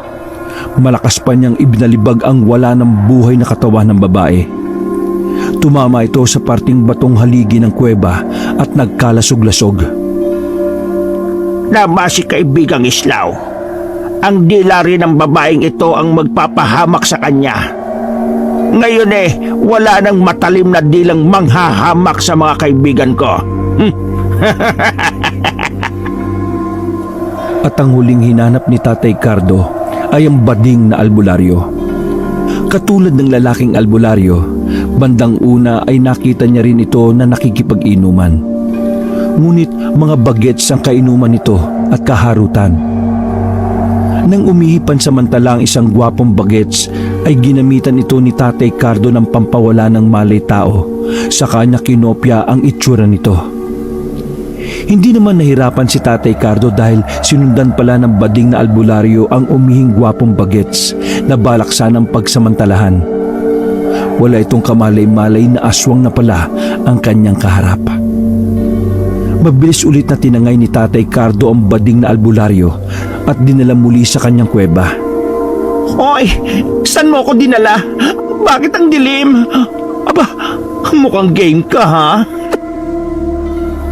Malakas pa niyang ibinalibag ang wala ng buhay na katawan ng babae. Tumama ito sa parting batong haligi ng kuweba at nagkalasog-lasog. Nama si kaibigang Islaw. Ang dila rin ng babaeng ito ang magpapahamak sa kanya. Ngayon wala nang matalim na dilang manghahamak sa mga kaibigan ko. At ang huling hinanap ni Tatay Cardo ay ang bading na albularyo. Katulad ng lalaking albularyo, bandang una ay nakita niya rin ito na nakikipag-inuman. Ngunit mga bagets ang kainuman nito at kaharutan. Nang umihipan samantala ang isang gwapong bagets, ay ginamitan ito ni Tatay Cardo ng pampawala ng malay tao, saka niya kinopya ang itsura nito. Hindi naman nahirapan si Tatay Cardo dahil sinundan pala ng bading na albularyo ang umihing gwapong bagets na balak sanang pagsamantalahan. Wala itong kamalay-malay na aswang na pala ang kanyang kaharap. Mabilis ulit na tinangay ni Tatay Cardo ang bading na albularyo at dinala muli sa kanyang kuweba. Hoy, saan mo ako dinala? Bakit ang dilim? Aba, mukhang game ka ha?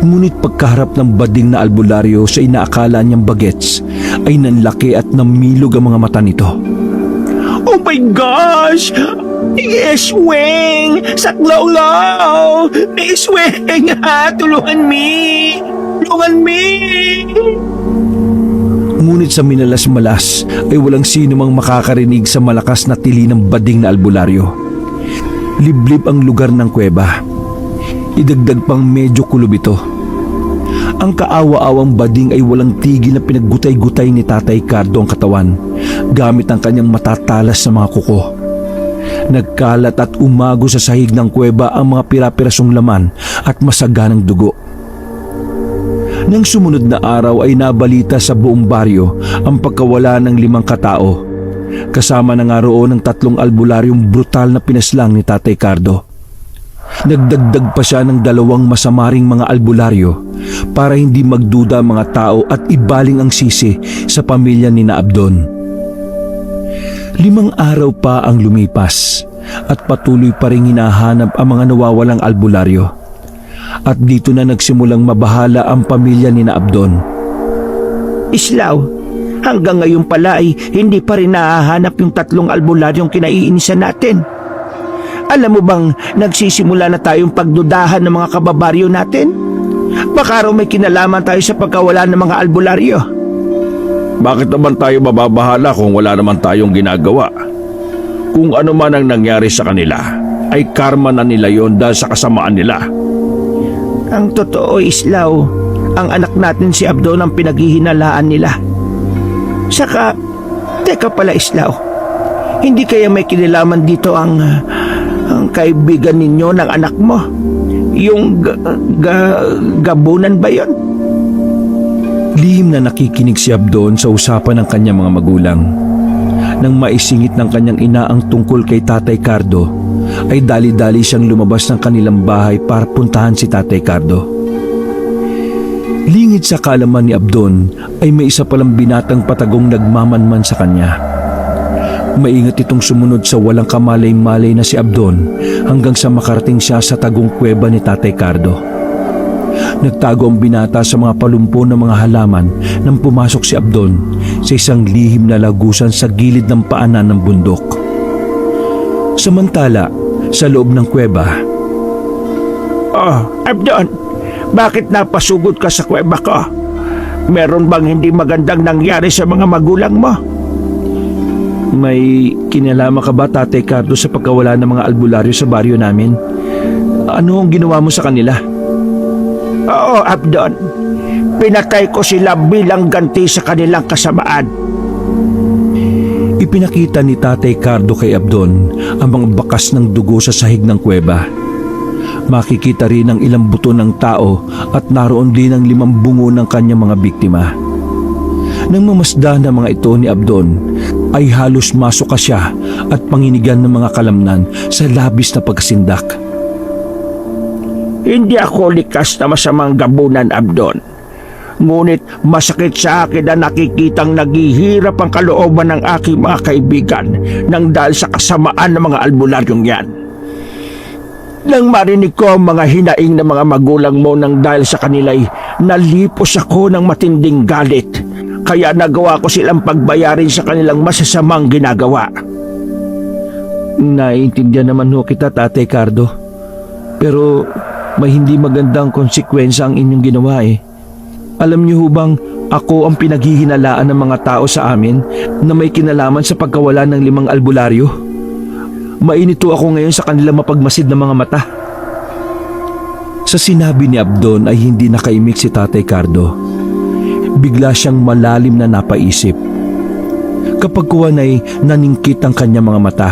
Ngunit pagkaharap ng bading na albularyo sa inaakala niyang bagets, ay nanlaki at namilog ang mga mata nito. Oh my gosh! Isweng! Saklaw-law! Isweng ha! Tulungan me! Tulungan me! Ngunit sa minalas-malas ay walang sino mang makakarinig sa malakas na tili ng bading na albularyo. Liblib ang lugar ng kuweba. Idagdag pang medyo kulob ito. Ang kaawa-awang bading ay walang tigil na pinaggutay-gutay ni Tatay Cardo ang katawan gamit ang kanyang matatalas sa mga kuko. Nagkalat at umago sa sahig ng kuweba ang mga pira-pirasong laman at masaganang dugo. Nang sumunod na araw ay nabalita sa buong baryo ang pagkawala ng 5 katao. Kasama na nga roon ang 3 albularyong brutal na pinaslang ni Tatay Cardo. Nagdagdag pa siya ng 2 masamaring mga albularyo para hindi magduda mga tao at ibaling ang sisi sa pamilya ni Abdon. 5 araw pa ang lumipas at patuloy pa rin hinahanap ang mga nawawalang albularyo. At dito na nagsimulang mabahala ang pamilya ni Abdon. Islaw, hanggang ngayon pala ay hindi pa rin nahahanap yung 3 albularyong kinaiinisan natin. Alam mo bang nagsisimula na tayong pagdudahan ng mga kababaryo natin? Baka raw may kinalaman tayo sa pagkawala ng mga albularyo. Bakit naman tayo mababahala kung wala naman tayong ginagawa? Kung ano man ang nangyari sa kanila, ay karma na nila yon dahil sa kasamaan nila. Ang totoo, Islaw, ang anak natin si Abdon ang pinaghihinalaan nila. Saka, teka pala, Islaw, hindi kaya may kinalaman dito ang kaibigan ninyo ng anak mo? Yung gabunan ba yon? Lihim na nakikinig si Abdon sa usapan ng kanyang mga magulang. Nang maisingit ng kanyang ina ang tungkol kay Tatay Cardo, ay dali-dali siyang lumabas ng kanilang bahay para puntahan si Tatay Cardo. Lingid sa kalaman ni Abdon ay may isa palang binatang patagong nagmamanman sa kanya. Maingat itong sumunod sa walang kamalay-malay na si Abdon hanggang sa makarating siya sa tagong kuweba ni Tatay Cardo. Nagtago ang binata sa mga palumpo ng mga halaman nang pumasok si Abdon sa isang lihim na lagusan sa gilid ng paanan ng bundok. Samantala, sa loob ng kuweba, Oh, Abdon, bakit napasugod ka sa kuweba ko? Meron bang hindi magandang nangyari sa mga magulang mo? may kinalaman ka ba, Tatay Cardo, sa pagkawala ng mga albularyo sa baryo namin? Ano ang ginawa mo sa kanila? Oo, Abdon. Pinatay ko sila bilang ganti sa kanilang kasamaan. Ipinakita ni Tatay Cardo kay Abdon ang mga bakas ng dugo sa sahig ng kuweba. Makikita rin ang ilang buto ng tao at naroon din ang 5 bungo ng kanyang mga biktima. Nang mamasdan ng mga ito ni Abdon, ay halos masuka siya at panginigan ng mga kalamnan sa labis na pagkasindak. Hindi ako likas na masamang gabunan, Abdon. Ngunit masakit sa akin na nakikitang naghihirap ang kalooban ng aking mga kaibigan nang dahil sa kasamaan ng mga albularyong yan. Nang marinig ko ang mga hinaing ng mga magulang mo nang dahil sa kanila'y nalipos ako ng matinding galit, kaya nagawa ko silang pagbayarin sa kanilang masasamang ginagawa. Naiintindihan naman ho kita, Tatay Cardo. Pero may hindi magandang konsekwensya ang inyong ginawa eh. Alam niyo ho bang ako ang pinaghihinalaan ng mga tao sa amin na may kinalaman sa pagkawala ng 5 albularyo? Mainito ako ngayon sa kanilang mapagmasid na mga mata. Sa sinabi ni Abdon ay hindi nakaimik si Tatay Cardo. Bigla siyang malalim na napaisip. Kapag kuwan ay naningkit ang kanyang mga mata.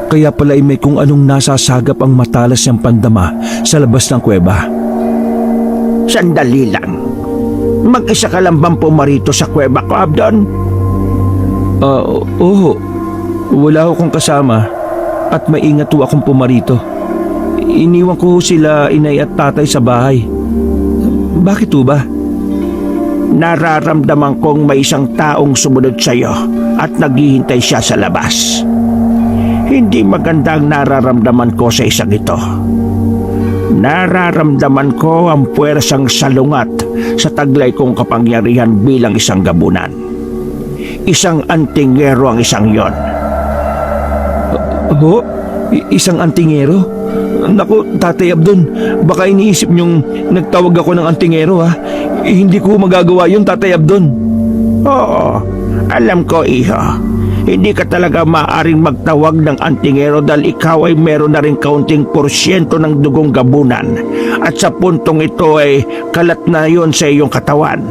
Kaya pala ay may kung anong nasasagap ang matalas niyang pandama sa labas ng kuweba. Sandali lang. Mag-isa ka lang bang pumarito sa kuweba ko, Abdon? Oo. Wala akong kasama at maingat ho akong pumarito. Iniwan ko sila inay at tatay sa bahay. Bakit ho ba? Nararamdaman kong may isang taong sumunod sa iyo at naghihintay siya sa labas. Hindi magandang nararamdaman ko sa isang ito. Nararamdaman ko ang puwersang salungat sa taglay kong kapangyarihan bilang isang gabunan. Isang antingero ang isang yon. Ho? Isang antingero? Naku, Tatay Abdon, baka iniisip niyong nagtawag ako ng antingero ha? Hindi ko magagawa yun, Tatay Abdon. Oo, alam ko, iho. Hindi ka talaga maaaring magtawag ng antingero dahil ikaw ay meron na rin kaunting porsyento ng dugong gabunan at sa puntong ito ay kalat na yon sa iyong katawan.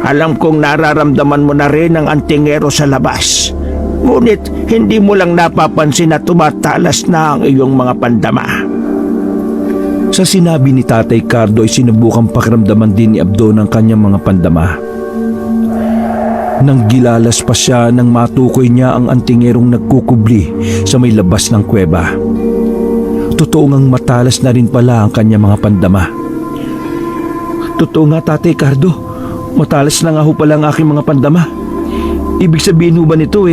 Alam kong nararamdaman mo na rin ang antingero sa labas. Ngunit hindi mo lang napapansin na tumatalas na ang iyong mga pandama. Sa sinabi ni Tatay Cardo ay sinubukang pakiramdaman din ni Abdon ang kanyang mga pandama. Nang gilalas pa siya nang matukoy niya ang antingerong nagkukubli sa may labas ng kuweba. Totoo ngang matalas na rin pala ang kanyang mga pandama. Totoo nga, Tatay Cardo, matalas na nga ho pala ang aking mga pandama. Ibig sabihin ho ba nito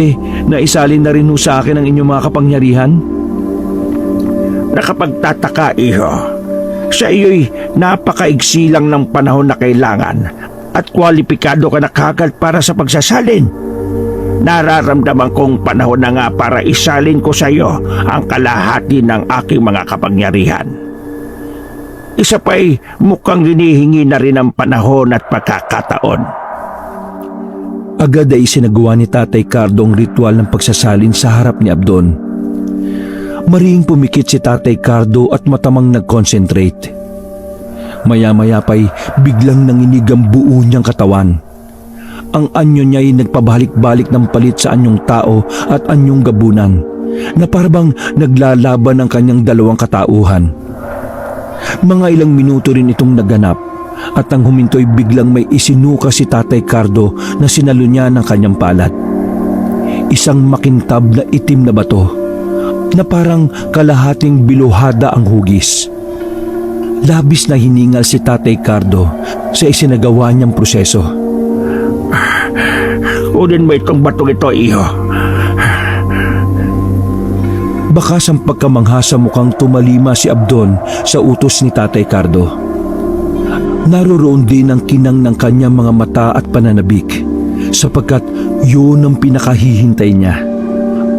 na isalin na rin ho sa akin ang inyong mga kapangyarihan? Nakapagtataka, iho. Sa iyo'y napakaigsi lang ng panahon na kailangan at kwalipikado ka na kagad para sa pagsasalin. Nararamdaman kong panahon na nga para isalin ko sa iyo ang kalahati ng aking mga kapangyarihan. Isa pa'y mukhang hinihingi na rin ang panahon at pagkakataon. Agad ay isinagawa ni Tatay Cardo ang ritual ng pagsasalin sa harap ni Abdon. Mariing pumikit si Tatay Cardo at matamang nag-concentrate. Maya-maya pa'y biglang nanginig ang buo niyang katawan. Ang anyo niya ay nagpabalik-balik ng palit sa anyong tao at anyong gabunan, na parabang naglalaban ang kanyang dalawang katauhan. Mga ilang minuto rin itong naganap at ang huminto'y biglang may isinuka si Tatay Cardo na sinalo niya ng kanyang palad. Isang makintab na itim na bato na parang kalahating biluhada ang hugis. Labis na hiningal si Tatay Cardo sa isinagawa niyang proseso. Kunin mo itong batong ito, iho. Bakas ang pagkamanghasa mukhang tumalima si Abdon sa utos ni Tatay Cardo. Naroroon din ang kinang ng kanyang mga mata at pananabik sapagkat yun ang pinakahihintay niya.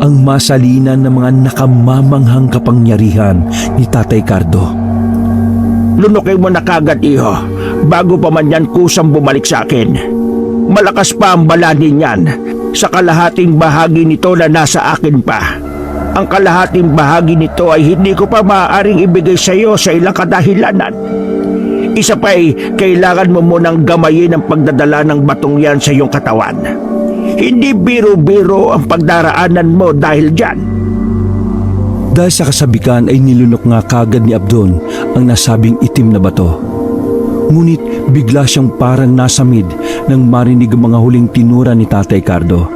Ang masalinan ng mga nakamamanghang kapangyarihan ni Tatay Cardo. Lunukin mo na kagad, iho, bago pa man yan kusang bumalik sa akin. Malakas pa ang balanin niyan sa kalahating bahagi nito na nasa akin pa. Ang kalahating bahagi nito ay hindi ko pa maaaring ibigay sa iyo sa ilang kadahilanan. Isa pa'y kailangan mo munang gamayin ang pagdadala ng batong yan sa iyong katawan. Hindi biro-biro ang pagdaraanan mo dahil dyan. Dahil sa kasabikan ay nilunok nga kagad ni Abdon ang nasabing itim na bato. Ngunit bigla siyang parang nasamid nang marinig ang mga huling tinura ni Tatay Cardo.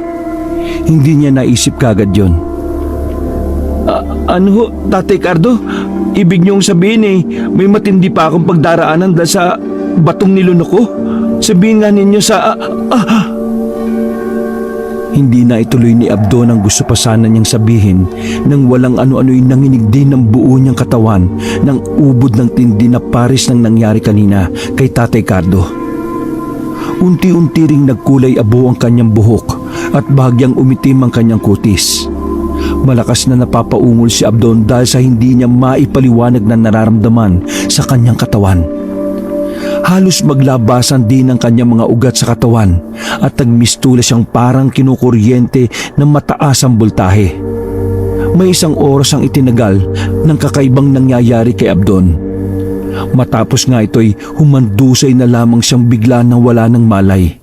Hindi niya naisip kagad yon. Ano ho, Tatay Cardo? Ibig niyong sabihin may matindi pa akong pagdaraanan dahil sa batong nilunok ko? Sabihin nga ninyo sa... Hindi na ituloy ni Abdon ang gusto pa sana niyang sabihin nang walang ano-ano'y nanginig din ng buo niyang katawan ng ubod ng tindi na pares ng nangyari kanina kay Tatay Cardo. Unti-unti ring nagkulay abo ang kanyang buhok at bahagyang umitim ang kanyang kutis. Malakas na napapaungol si Abdon dahil sa hindi niya maipaliwanag na nararamdaman sa kanyang katawan. Halos maglabasan din ang kanyang mga ugat sa katawan at nagmistula siyang parang kinukuryente ng mataas ang boltahe. May isang oras ang itinagal ng kakaibang nangyayari kay Abdon. Matapos nga ito'y humandusay na lamang siyang bigla nang wala ng malay.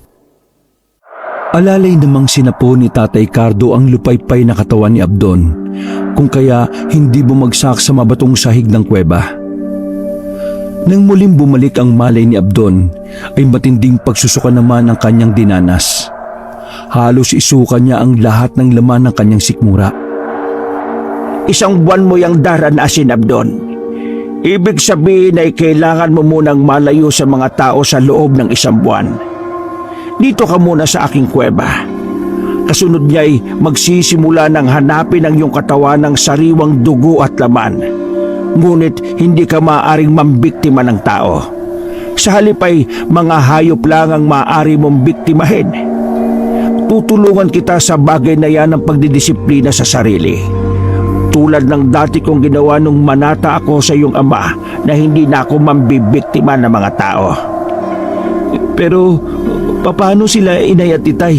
Alalay namang sinapo ni Tatay Cardo ang lupaypay na katawan ni Abdon, kung kaya hindi bumagsak sa mabatong sahig ng kuweba. Nang muling bumalik ang malay ni Abdon, ay matinding pagsusuka naman ang kanyang dinanas. Halos isuka niya ang lahat ng laman ng kanyang sikmura. Isang buwan mo yung daranasin, Abdon. Ibig sabihin ay kailangan mo munang malayo sa mga tao sa loob ng isang buwan. Dito ka muna sa aking kuweba. Kasunod niya ay magsisimula ng hanapin ang iyong katawan ng sariwang dugo at laman. Ngunit hindi ka maaaring mambiktima ng tao. Sa halip ay mga hayop lang ang maaari mong biktimahin. Tutulungan kita sa bagay na yan ng pagdidisiplina sa sarili. Tulad ng dati kong ginawa nung manata ako sa iyong ama na hindi na ako mambibiktima ng mga tao. Pero paano sila inay at itay?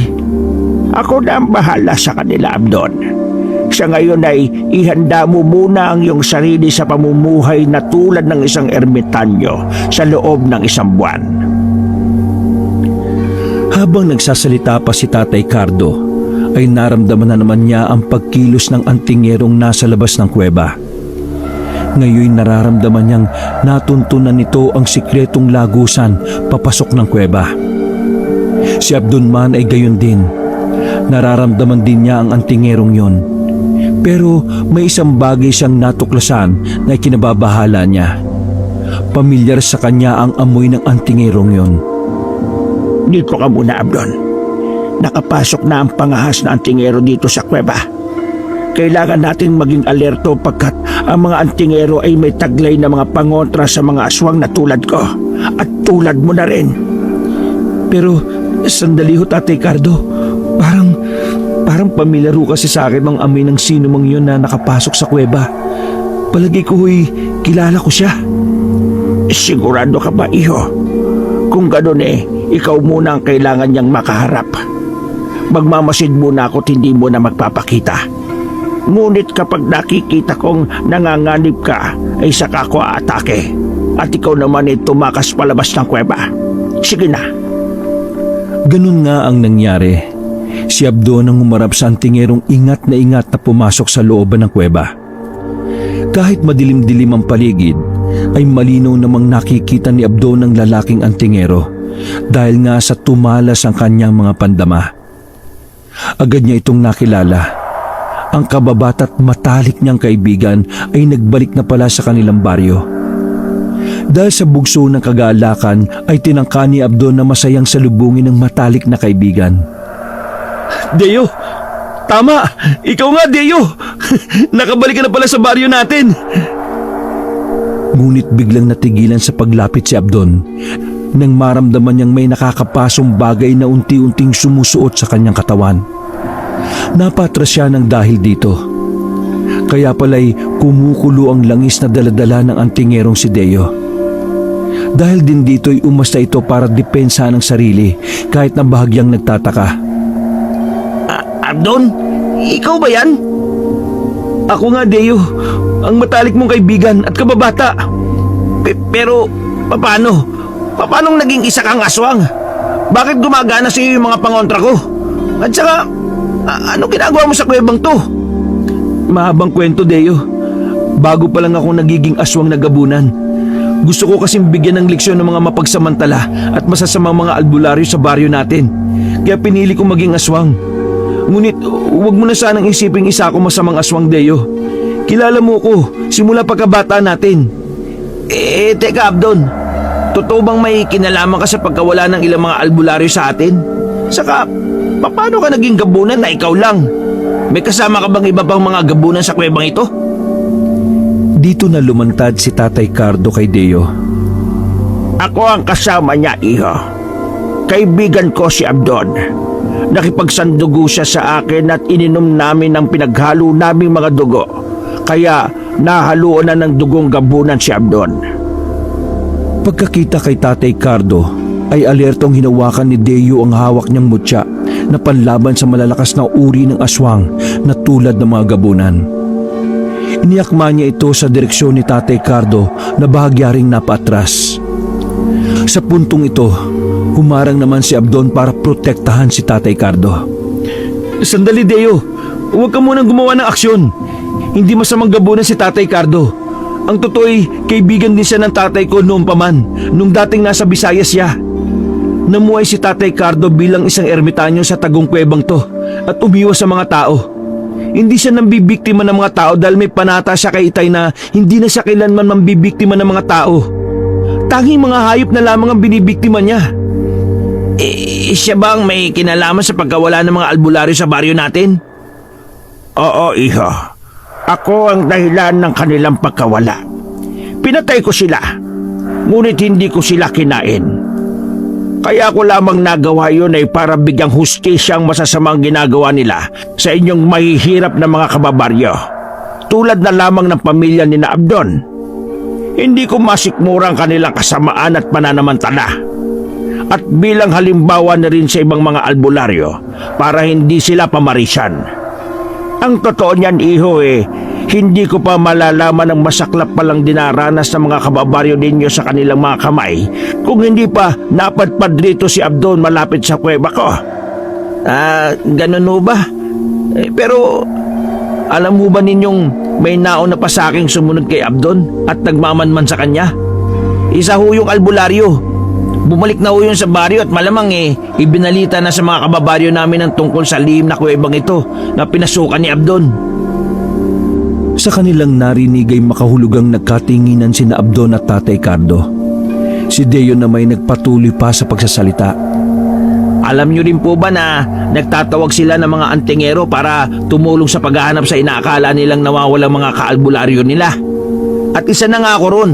Ako na ang bahala sa kanila, Abdon. Sa ngayon ay ihanda mo muna ang iyong sarili sa pamumuhay na tulad ng isang ermitanyo sa loob ng isang buwan. Habang nagsasalita pa si Tatay Cardo, ay naramdaman na naman niya ang pagkilos ng antingerong nasa labas ng kuweba. Ngayon nararamdaman niyang natuntunan nito ang sikretong lagusan papasok ng kuweba. Si Abdon man ay gayon din. Nararamdaman din niya ang antingerong yon. Pero may isang bagay siyang natuklasan na kinababahala niya. Pamilyar sa kanya ang amoy ng antingerong yon. Dito ka muna, Abdon. Nakapasok na ang pangahas na antingero dito sa kuweba. Kailangan nating maging alerto pagkat ang mga antingero ay may taglay na mga pangontra sa mga aswang na tulad ko at tulad mo na rin. Pero sandali ho, Tatay Cardo. Parang pamilyar ho kasi sa akin ang amoy ng sino mang yun na nakapasok sa kuweba. Palagi ko kilala ko siya. Sigurado ka ba, iho? Kung gano'n ikaw muna ang kailangan niyang makaharap. Magmamasid muna ako't hindi mo na magpapakita. Ngunit kapag nakikita kong nanganganib ka, ay saka ko aatake. At ikaw naman tumakas palabas ng kuweba. Sige na. Ganun nga ang nangyari. Si Abdon ang humarap sa antingerong ingat na pumasok sa looban ng kuweba. Kahit madilim-dilim ang paligid, ay malinaw namang nakikita ni Abdon ang lalaking antingero dahil nga sa tumalas ang kanyang mga pandama. Agad niya itong nakilala. Ang kababat at matalik niyang kaibigan ay nagbalik na pala sa kanilang baryo. Dahil sa bugso ng kagalakan ay tinangka ni Abdon na masayang salubungin ng matalik na kaibigan. Deo! Tama! Ikaw nga, Deo! Nakabalik ka na pala sa baryo natin! Ngunit biglang natigilan sa paglapit si Abdon nang maramdaman niyang may nakakapasong bagay na unti-unting sumusuot sa kanyang katawan. Napatras siya ng dahil dito. Kaya pala'y kumukulo ang langis na daladala ng antingerong si Deo. Dahil din dito'y umasta ito para depensa ng sarili kahit na bahagyang nagtataka. Abdon, ikaw ba yan? Ako nga, Deo. Ang matalik mong kaibigan at kababata. Pero, paano? Paano naging isa kang aswang? Bakit gumagana sa iyo yung mga pangontra ko? At saka, ano ginagawa mo sa kuwebang to? Mahabang kwento, Deo. Bago pa lang ako nagiging aswang na gabunan. Gusto ko kasing bigyan ng leksyon ng mga mapagsamantala at masasamang mga albularyo sa baryo natin. Kaya pinili kong maging aswang. Ngunit huwag mo na sanang isiping isa ako masamang aswang, Deo. Kilala mo ko simula pagkabata natin. Teka Abdon, totoo bang may kinalaman ka sa pagkawala ng ilang mga albularyo sa atin? Saka, paano ka naging gabunan na ikaw lang? May kasama ka bang iba pang mga gabunan sa kuwebang ito? Dito na lumantad si Tatay Cardo kay Deo. Ako ang kasama niya, iho. Kaibigan ko si Abdon. Nakipagsandugo siya sa akin at ininom namin ang pinaghalo naming mga dugo. Kaya nahaluan na ng dugong gabunan si Abdon. Pagkakita kay Tatay Cardo ay alertong hinawakan ni Deo ang hawak niyang mutya na panlaban sa malalakas na uri ng aswang na tulad ng mga gabunan. Iniyakma niya ito sa direksyon ni Tatay Cardo na bahagya ring napatras. Sa puntong ito, humarang naman si Abdon para protektahan si Tatay Cardo. Sandali, Deo. Huwag ka munang gumawa ng aksyon. Hindi masamang gabunan si Tatay Cardo. Ang totoo'y kaibigan din siya ng tatay ko noon pa man, nung dating nasa Visayas siya. Namuhay si Tatay Cardo bilang isang ermitanyo sa tagong kuwebang to at umiwas sa mga tao. Hindi siya nambibiktima ng mga tao dahil may panata siya kay Itay na hindi na siya kailanman mambibiktima ng mga tao. Tanging mga hayop na lamang ang binibiktima niya. Siya bang may kinalaman sa pagkawala ng mga albularyo sa baryo natin? Oo, iho. Ako ang dahilan ng kanilang pagkawala. Pinatay ko sila, ngunit hindi ko sila kinain. Kaya ko lamang nagawa yun ay para bigyang hustisya ang masasamang ginagawa nila sa inyong mahihirap na mga kababaryo. Tulad na lamang ng pamilya ni na Abdon. Hindi ko masikmura ang kanilang kasamaan at pananamantala. At bilang halimbawa na rin sa ibang mga albularyo para hindi sila pamarisan. Ang totoo niyan, iho, hindi ko pa malalaman ang masaklap palang dinaranas ng mga kababaryo ninyo sa kanilang mga kamay kung hindi pa napadpad rito si Abdon malapit sa kuweba ko. Ganun ho ba? Pero alam mo ba ninyong may nauna pa sa aking sumunod kay Abdon at nagmamanman sa kanya? Isa ho yung albularyo. Bumalik na ho yun sa baryo at malamang ibinalita na sa mga kababaryo namin ang tungkol sa lihim na kuwebang ito na pinasukan ni Abdon. Sa kanilang narinig ay makahulugang nagkatinginan sina Abdon at Tatay Cardo. Si Deo na may nagpatuloy pa sa pagsasalita. Alam niyo rin po ba na nagtatawag sila ng mga antingero para tumulong sa paghahanap sa inaakala nilang nawawalang mga kaalbularyo nila? At isa na nga ako ron.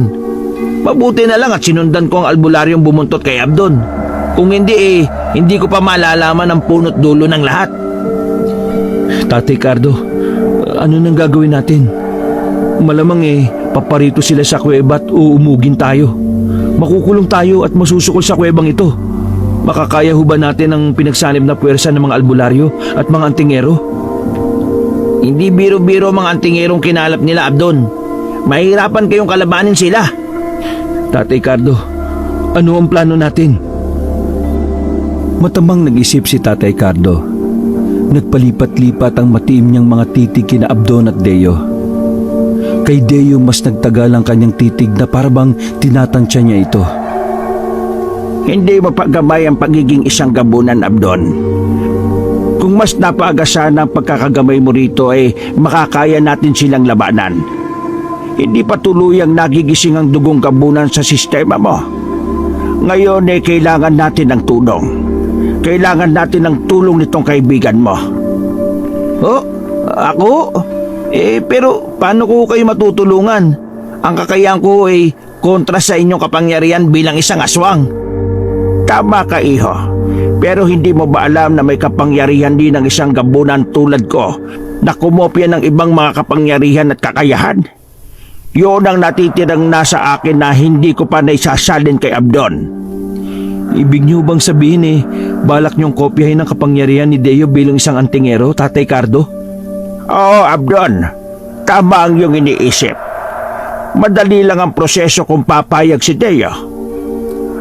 Mabuti na lang at sinundan ko ang albularyong bumuntot kay Abdon. Kung hindi hindi ko pa malalaman ang punot dulo ng lahat. Tatay Cardo, ano nang gagawin natin? Malamang paparito sila sa kuweba at uumugin tayo. Makukulong tayo at masusukol sa kuwebang ito. Makakaya ho ba natin ang pinagsanib na puwersa ng mga albularyo at mga antingero? Hindi biro-biro mga antingerong kinalap nila, Abdon. Mahirapan kayong kalabanin sila. Tatay Cardo, ano ang plano natin? Matamang nag-isip si Tatay Cardo. Nagpalipat-lipat ang matiim niyang mga titig kina Abdon at Deo. Kay Deo mas nagtagal ang kanyang titig na parabang tinatansya niya ito. Hindi mapagabay ang pagiging isang gabunan, Abdon. Kung mas napaaga sana ang pagkakagamay mo rito ay makakaya natin silang labanan. Hindi pa tuluyang nagigising ang dugong gabunan sa sistema mo. Ngayon ay kailangan natin ng tulong. Kailangan natin ng tulong nitong kaibigan mo. Oh, ako? Pero paano ko kayo matutulungan? Ang kakayahan ko ay kontra sa inyong kapangyarihan bilang isang aswang. Tama ka, iho. Pero hindi mo ba alam na may kapangyarihan din ng isang gabunan tulad ko na kumopya ng ibang mga kapangyarihan at kakayahan? Yun ang natitirang nasa akin na hindi ko pa naisasalin kay Abdon. Ibig niyo bang sabihin balak niyong kopyahin ang kapangyarihan ni Deo bilang isang antingero, Tatay Cardo? Oo, Abdon. Tama ang iyong iniisip. Madali lang ang proseso kung papayag si Deo.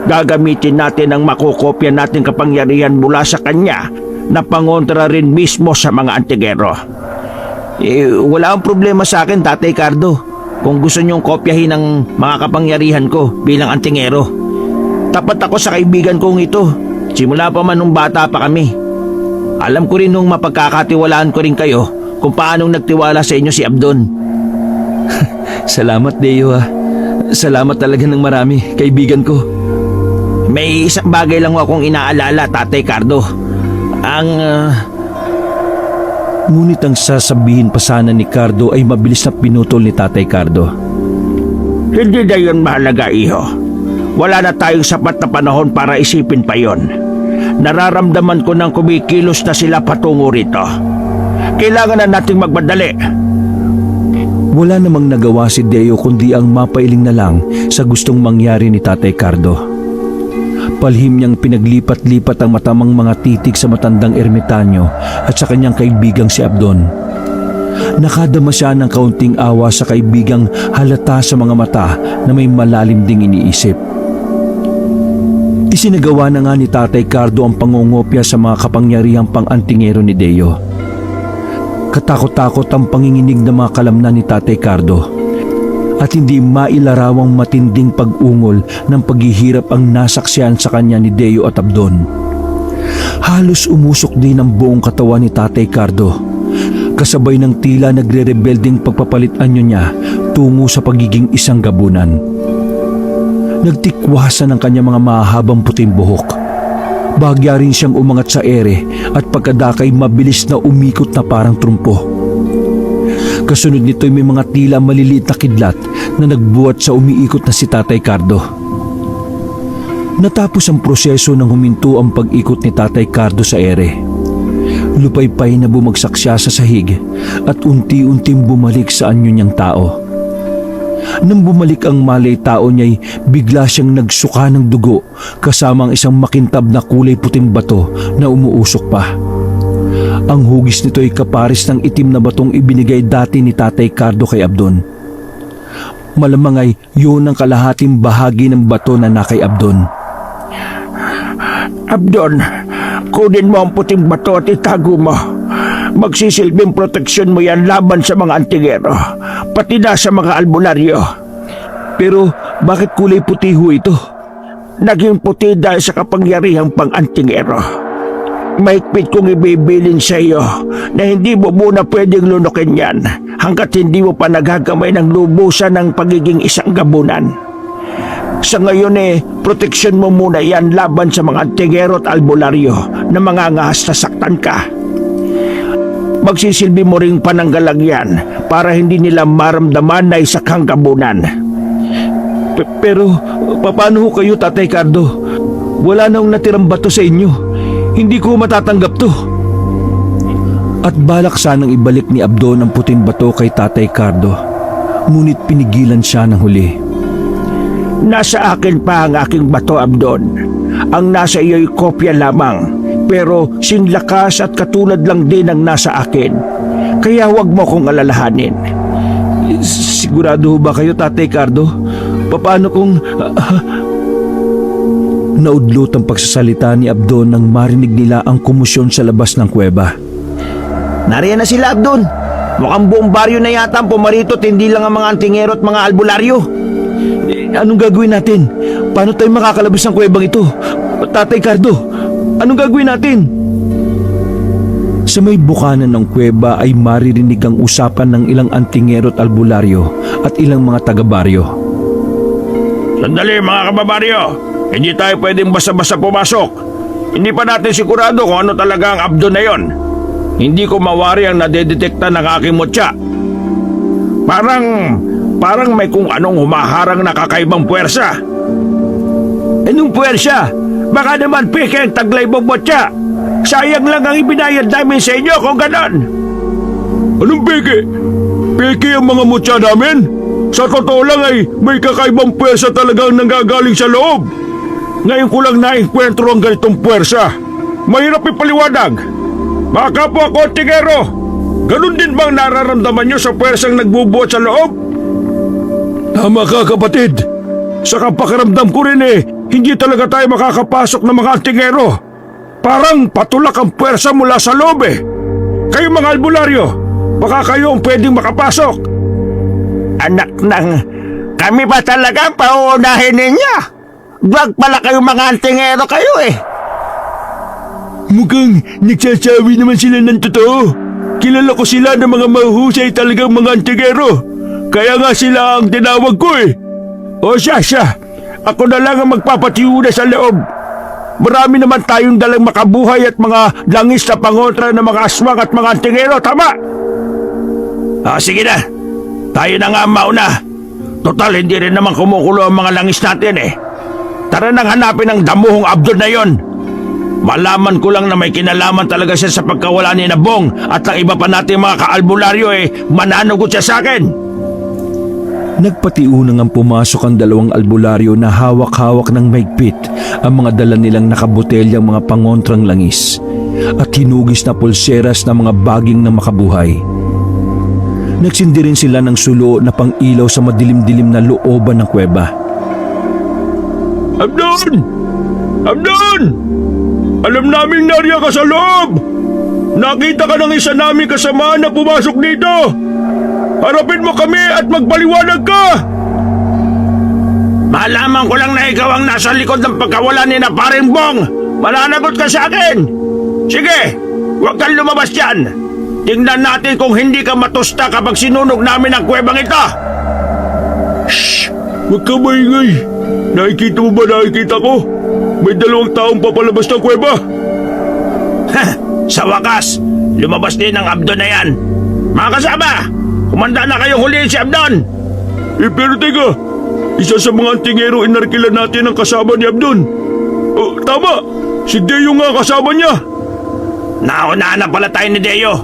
Gagamitin natin ang makukopya nating kapangyarihan mula sa kanya na pangontra rin mismo sa mga antigero. Wala akong problema sa akin, Tatay Cardo, kung gusto niyong kopyahin ang mga kapangyarihan ko bilang antingero. Tapat ako sa kaibigan kong ito. Simula pa man nung bata pa kami. Alam ko rin nung mapagkakatiwalaan ko rin kayo kung paanong nagtiwala sa inyo si Abdon. Salamat, Deo. Salamat talaga ng marami, kaibigan ko. May isang bagay lang akong inaalala, Tatay Cardo. Ngunit ang sasabihin pa sana ni Cardo ay mabilis na pinutol ni Tatay Cardo. Hindi na yun mahalaga, iho. Wala na tayong sapat na panahon para isipin pa yon. Nararamdaman ko nang kumikilos na sila patungo rito. Kailangan na nating magmadali. Wala namang nagawa si Deo kundi ang mapailing na lang sa gustong mangyari ni Tatay Cardo. Palhim niyang pinaglipat-lipat ang matamang mga titig sa matandang ermitanyo at sa kanyang kaibigang si Abdon. Nakadama siya ng kaunting awa sa kaibigang halata sa mga mata na may malalim ding iniisip. Isinagawa na nga ni Tatay Cardo ang pangungopya sa mga kapangyarihang pang-antingero ni Deo. Katakot-takot ang panginginig ng mga kalamnan ni Tatay Cardo at hindi mailarawang matinding pag-ungol ng paghihirap ang nasaksihan sa kanya ni Deo at Abdon. Halos umusok din ang buong katawan ni Tatay Cardo, kasabay ng tila nagre-rebelding pagpapalit anyo niya tungo sa pagiging isang gabunan. Nagtikwasan ang kanyang mga mahabang puting buhok. Bahagya rin siyang umangat sa ere at pagkadakay mabilis na umikot na parang trumpo. Kasunod nito'y may mga tila maliliit na kidlat na nagbuhat sa umiikot na si Tatay Cardo. Natapos ang proseso nang huminto ang pag-ikot ni Tatay Cardo sa ere. Lupaypay na bumagsak siya sa sahig at unti-unting bumalik sa anyo niyang tao. Nang bumalik ang malay tao niya'y bigla siyang nagsuka ng dugo kasama ang isang makintab na kulay puting bato na umuusok pa. Ang hugis nito ay kapares ng itim na batong ibinigay dati ni Tatay Cardo kay Abdon. Malamang ay yun ang kalahating bahagi ng bato na nakay Abdon. Abdon, kunin mo ang puting bato at itago mo. Magsisilbing proteksyon mo yan laban sa mga antigero, pati na sa mga albularyo. Pero bakit kulay puti ho ito? Naging puti dahil sa kapangyarihang pang-antingero. Mahigpit kong ibibilin sa iyo na hindi mo muna pwedeng lunukin yan hanggat hindi mo pa nagagamay ng lubusan ng pagiging isang gabunan. Sa ngayon proteksyon mo muna yan laban sa mga antingero at albularyo na mangangahas na saktan ka. Magsisilbi mo ring pananggalang yan para hindi nila maramdaman na isa kang gabunan. Pero paano ho kayo, Tatay Cardo? Wala na akong natirang bato sa inyo. Hindi ko matatanggap to. At balak sanang ibalik ni Abdon ang puting bato kay Tatay Cardo, ngunit pinigilan siya ng huli. Nasa akin pa ang aking bato, Abdon. Ang nasa iyo'y kopya lamang, pero sinlakas at katulad lang din ang nasa akin. Kaya huwag mo kong alalahanin. Sigurado ba kayo, Tatay Cardo? Paano kung... Naudlot ang pagsasalita ni Abdon nang marinig nila ang kumusyon sa labas ng kuweba. Nariyan na sila, Abdon. Mukhang buong baryo na yata ang pumarito at hindi lang ang mga antingero at mga albularyo. Anong gagawin natin? Paano tayo makakalabas ng kuwebang ito? Tatay Cardo, anong gagawin natin? Sa may bukanan ng kuweba ay maririnig ang usapan ng ilang antingero at albularyo at ilang mga taga-baryo. Sandali mga kababaryo, hindi tayo pwedeng basta-basta pumasok. Hindi pa natin sigurado kung ano talaga ang Abdon na yon. Hindi ko mawari ang nadedetekta ng aking mutya. Parang may kung anong humaharang na kakaibang puwersa. Anong puwersa? Baka naman peke ang taglay mong mutya. Sayang lang ang ibinayad namin sa inyo kung ganon. Anong peke? Peke ang mga mutya namin? Sa totoo lang ay may kakaibang puwersa talagang nanggagaling sa loob. Ngayon ko lang naengkwentro ang ganitong puwersa. Mahirap ipaliwanag. Mga kapwa kontingero, ganun din bang nararamdaman nyo sa puwersang nagbubuot sa loob? Tama ka, kapatid. Sa kapakaramdam ko rin hindi talaga tayo makakapasok ng mga antingero. Parang patulak ang puwersa mula sa loob Kayo mga albularyo, baka kayo ang pwedeng makapasok. Anak ng... Kami ba talagang pauunahin ninyo? Wag pala kayo mga antingero kayo Mukhang nagsasabi naman sila ng totoo. Kilala ko sila ng mga mahusay talagang mga antigero. Kaya nga sila ang tinawag ko O siya, ako na lang ang magpapatiuna sa loob. Marami naman tayong dalang makabuhay at mga langis na pangontra ng mga aswang at mga antingero, tama? Sige na, tayo na nga ang mauna. Total, hindi rin naman kumukulo ang mga langis natin Tara nang hanapin ang damuhong Abdon na yon. Malaman ko lang na may kinalaman talaga siya sa pagkawala ni Nabong at ang iba pa nating mga kaalbularyo mananugot siya sa akin. Nagpatiunang ang pumasok ang dalawang albularyo na hawak-hawak ng mahigpit ang mga dala nilang nakabotelyang mga pangontrang langis at hinugis na pulseras na mga baging na makabuhay. Nagsindi rin sila ng sulo na pang-ilaw sa madilim-dilim na looban ng kuweba. Abdon! Abdon! Alam naming nariya ka sa loob! Nakita ka ng isa naming kasama na pumasok dito! Harapin mo kami at magpaliwanag ka! Malaman ko lang na ikaw ang nasa likod ng pagkawala ni na paring Bong! Mananagot ka sa akin! Sige, huwag kang lumabas dyan! Tingnan natin kung hindi ka matusta kapag sinunog namin ang kuwebang ito! Shh! Huwag ka maingay! Nakikita mo ba nakikita ko? May 2 taong papalabas ng kuweba! Sa wakas, lumabas din ang Abdon na yan! Mga kasama! Kumanda na kayong huliin si Abdon! Pero teka, isa sa mga antingero inarkilan natin ang kasama ni Abdon. Tama, si Deo nga kasama niya. Naunahan na pala tayo ni Deo.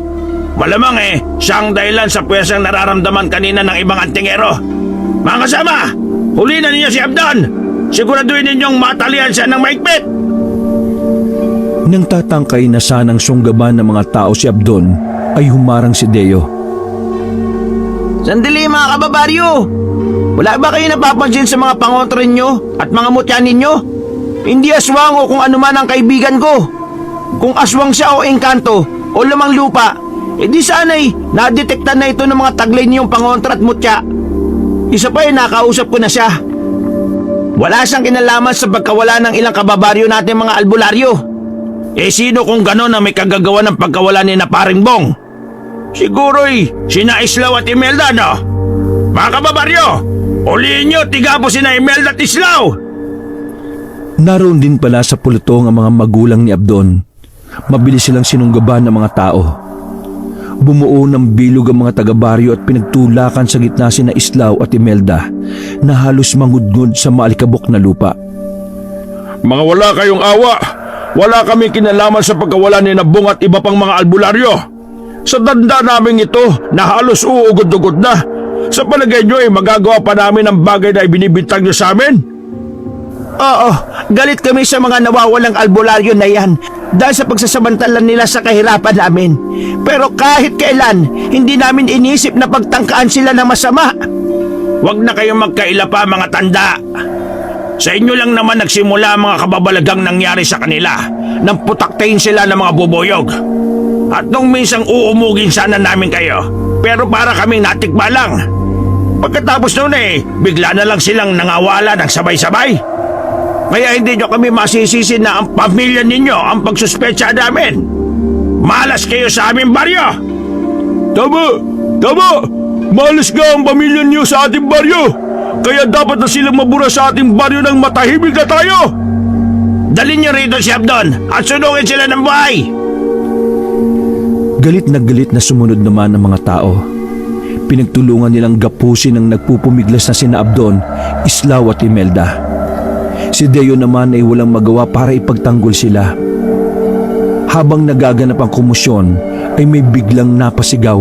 Malamang siya ang dahilan sa puwersang nararamdaman kanina ng ibang antingero. Mga kasama, huliin na ninyo si Abdon! Siguraduhin ninyong matalian siya ng maigpit! Nang tatangkay na sanang sunggaban ng mga tao si Abdon, ay humarang si Deo. Sandali mga kababaryo! Wala ba kayo napapansin sa mga pangontra ninyo at mga mutya ninyo? Hindi aswang o kung ano man ang kaibigan ko. Kung aswang siya o engkanto o lamang lupa, di sana'y nadetektan na ito ng mga taglay niyong pangontra at mutya. Isa pa nakausap ko na siya. Wala siyang kinalaman sa pagkawala ng ilang kababaryo natin mga albularyo. Sino kung gano'n na may kagagawa ng pagkawala ni na paring Bong? Siguro'y sina Islaw at Imelda, no? Mga kababaryo, ulihin nyo, tigapo sina Imelda at Islaw! Naroon din pala sa pulutong ang mga magulang ni Abdon. Mabilis silang sinunggaban ng mga tao. Bumuo ng bilog ang mga taga-baryo at pinagtulakan sa gitna sina Islaw at Imelda na halos mangudngod sa maalikabok na lupa. Mga wala kayong awa! Wala kami kinalaman sa pagkawala ni Nabong at iba pang mga albularyo. Sa tanda namin ito na halos uugod-ugod na, Sa palagay nyo magagawa pa namin ang bagay na ibinibintang nyo sa amin? Oo, galit kami sa mga nawawalang albularyo na yan dahil sa pagsasamantalan nila sa kahirapan namin. Pero kahit kailan, hindi namin inisip na pagtangkaan sila ng masama. Huwag na kayong magkaila pa mga tanda. Sa inyo lang naman nagsimula ang mga kababalagang nangyari sa kanila nang putaktayin sila ng mga bubuyog. At nung minsang uumugin sana namin kayo, pero para kaming natikba lang. Pagkatapos noon bigla na lang silang nangawala ng sabay-sabay. Kaya hindi nyo kami masisisi na ang pamilya ninyo ang pagsuspecha namin. Malas kayo sa aming baryo! Tama! Tama! Malas nga ang pamilya niyo sa ating baryo! Kaya dapat na silang mabura sa ating baryo ng matahimik na tayo! Dalhin niyo rito si Abdon at sunugin sila ng buhay! Galit na sumunod naman ang mga tao. Pinagtulungan nilang gapusin ang nagpupumiglas na sina Abdon, Islao at Imelda. Si Deo naman ay walang magawa para ipagtanggol sila. Habang nagaganap ang komosyon, ay may biglang napasigaw.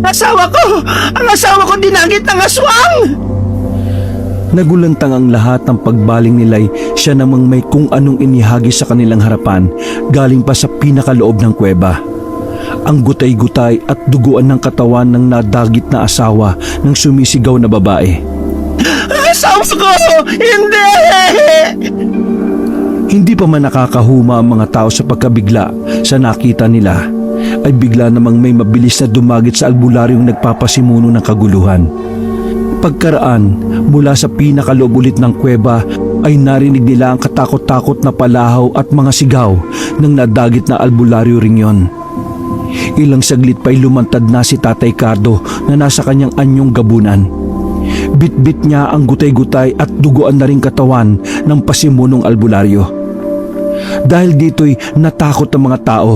Asawa ko! Ang asawa ko dinagit ng aswang! Nagulantang ang lahat ng pagbaling nila'y siya namang may kung anong inihagi sa kanilang harapan galing pa sa pinakaloob ng kuweba. Ang gutay-gutay at duguan ng katawan ng nadagit na asawa ng sumisigaw na babae. Asawa ko! Hindi! Hindi pa man nakakahuma ang mga tao sa pagkabigla sa nakita nila, ay bigla namang may mabilis na dumagit sa albularyong nagpapasimuno ng kaguluhan. Pagkaraan mula sa pinakaloob ulit ng kuweba ay narinig nila ang katakot-takot na palahaw at mga sigaw ng nadagit na albularyo ring yon. Ilang saglit pa'y lumantad na si Tatay Cardo na nasa kanyang anyong gabunan. Bit-bit niya ang gutay-gutay at duguan na ring katawan ng pasimunong albularyo. Dahil dito'y natakot ang mga tao.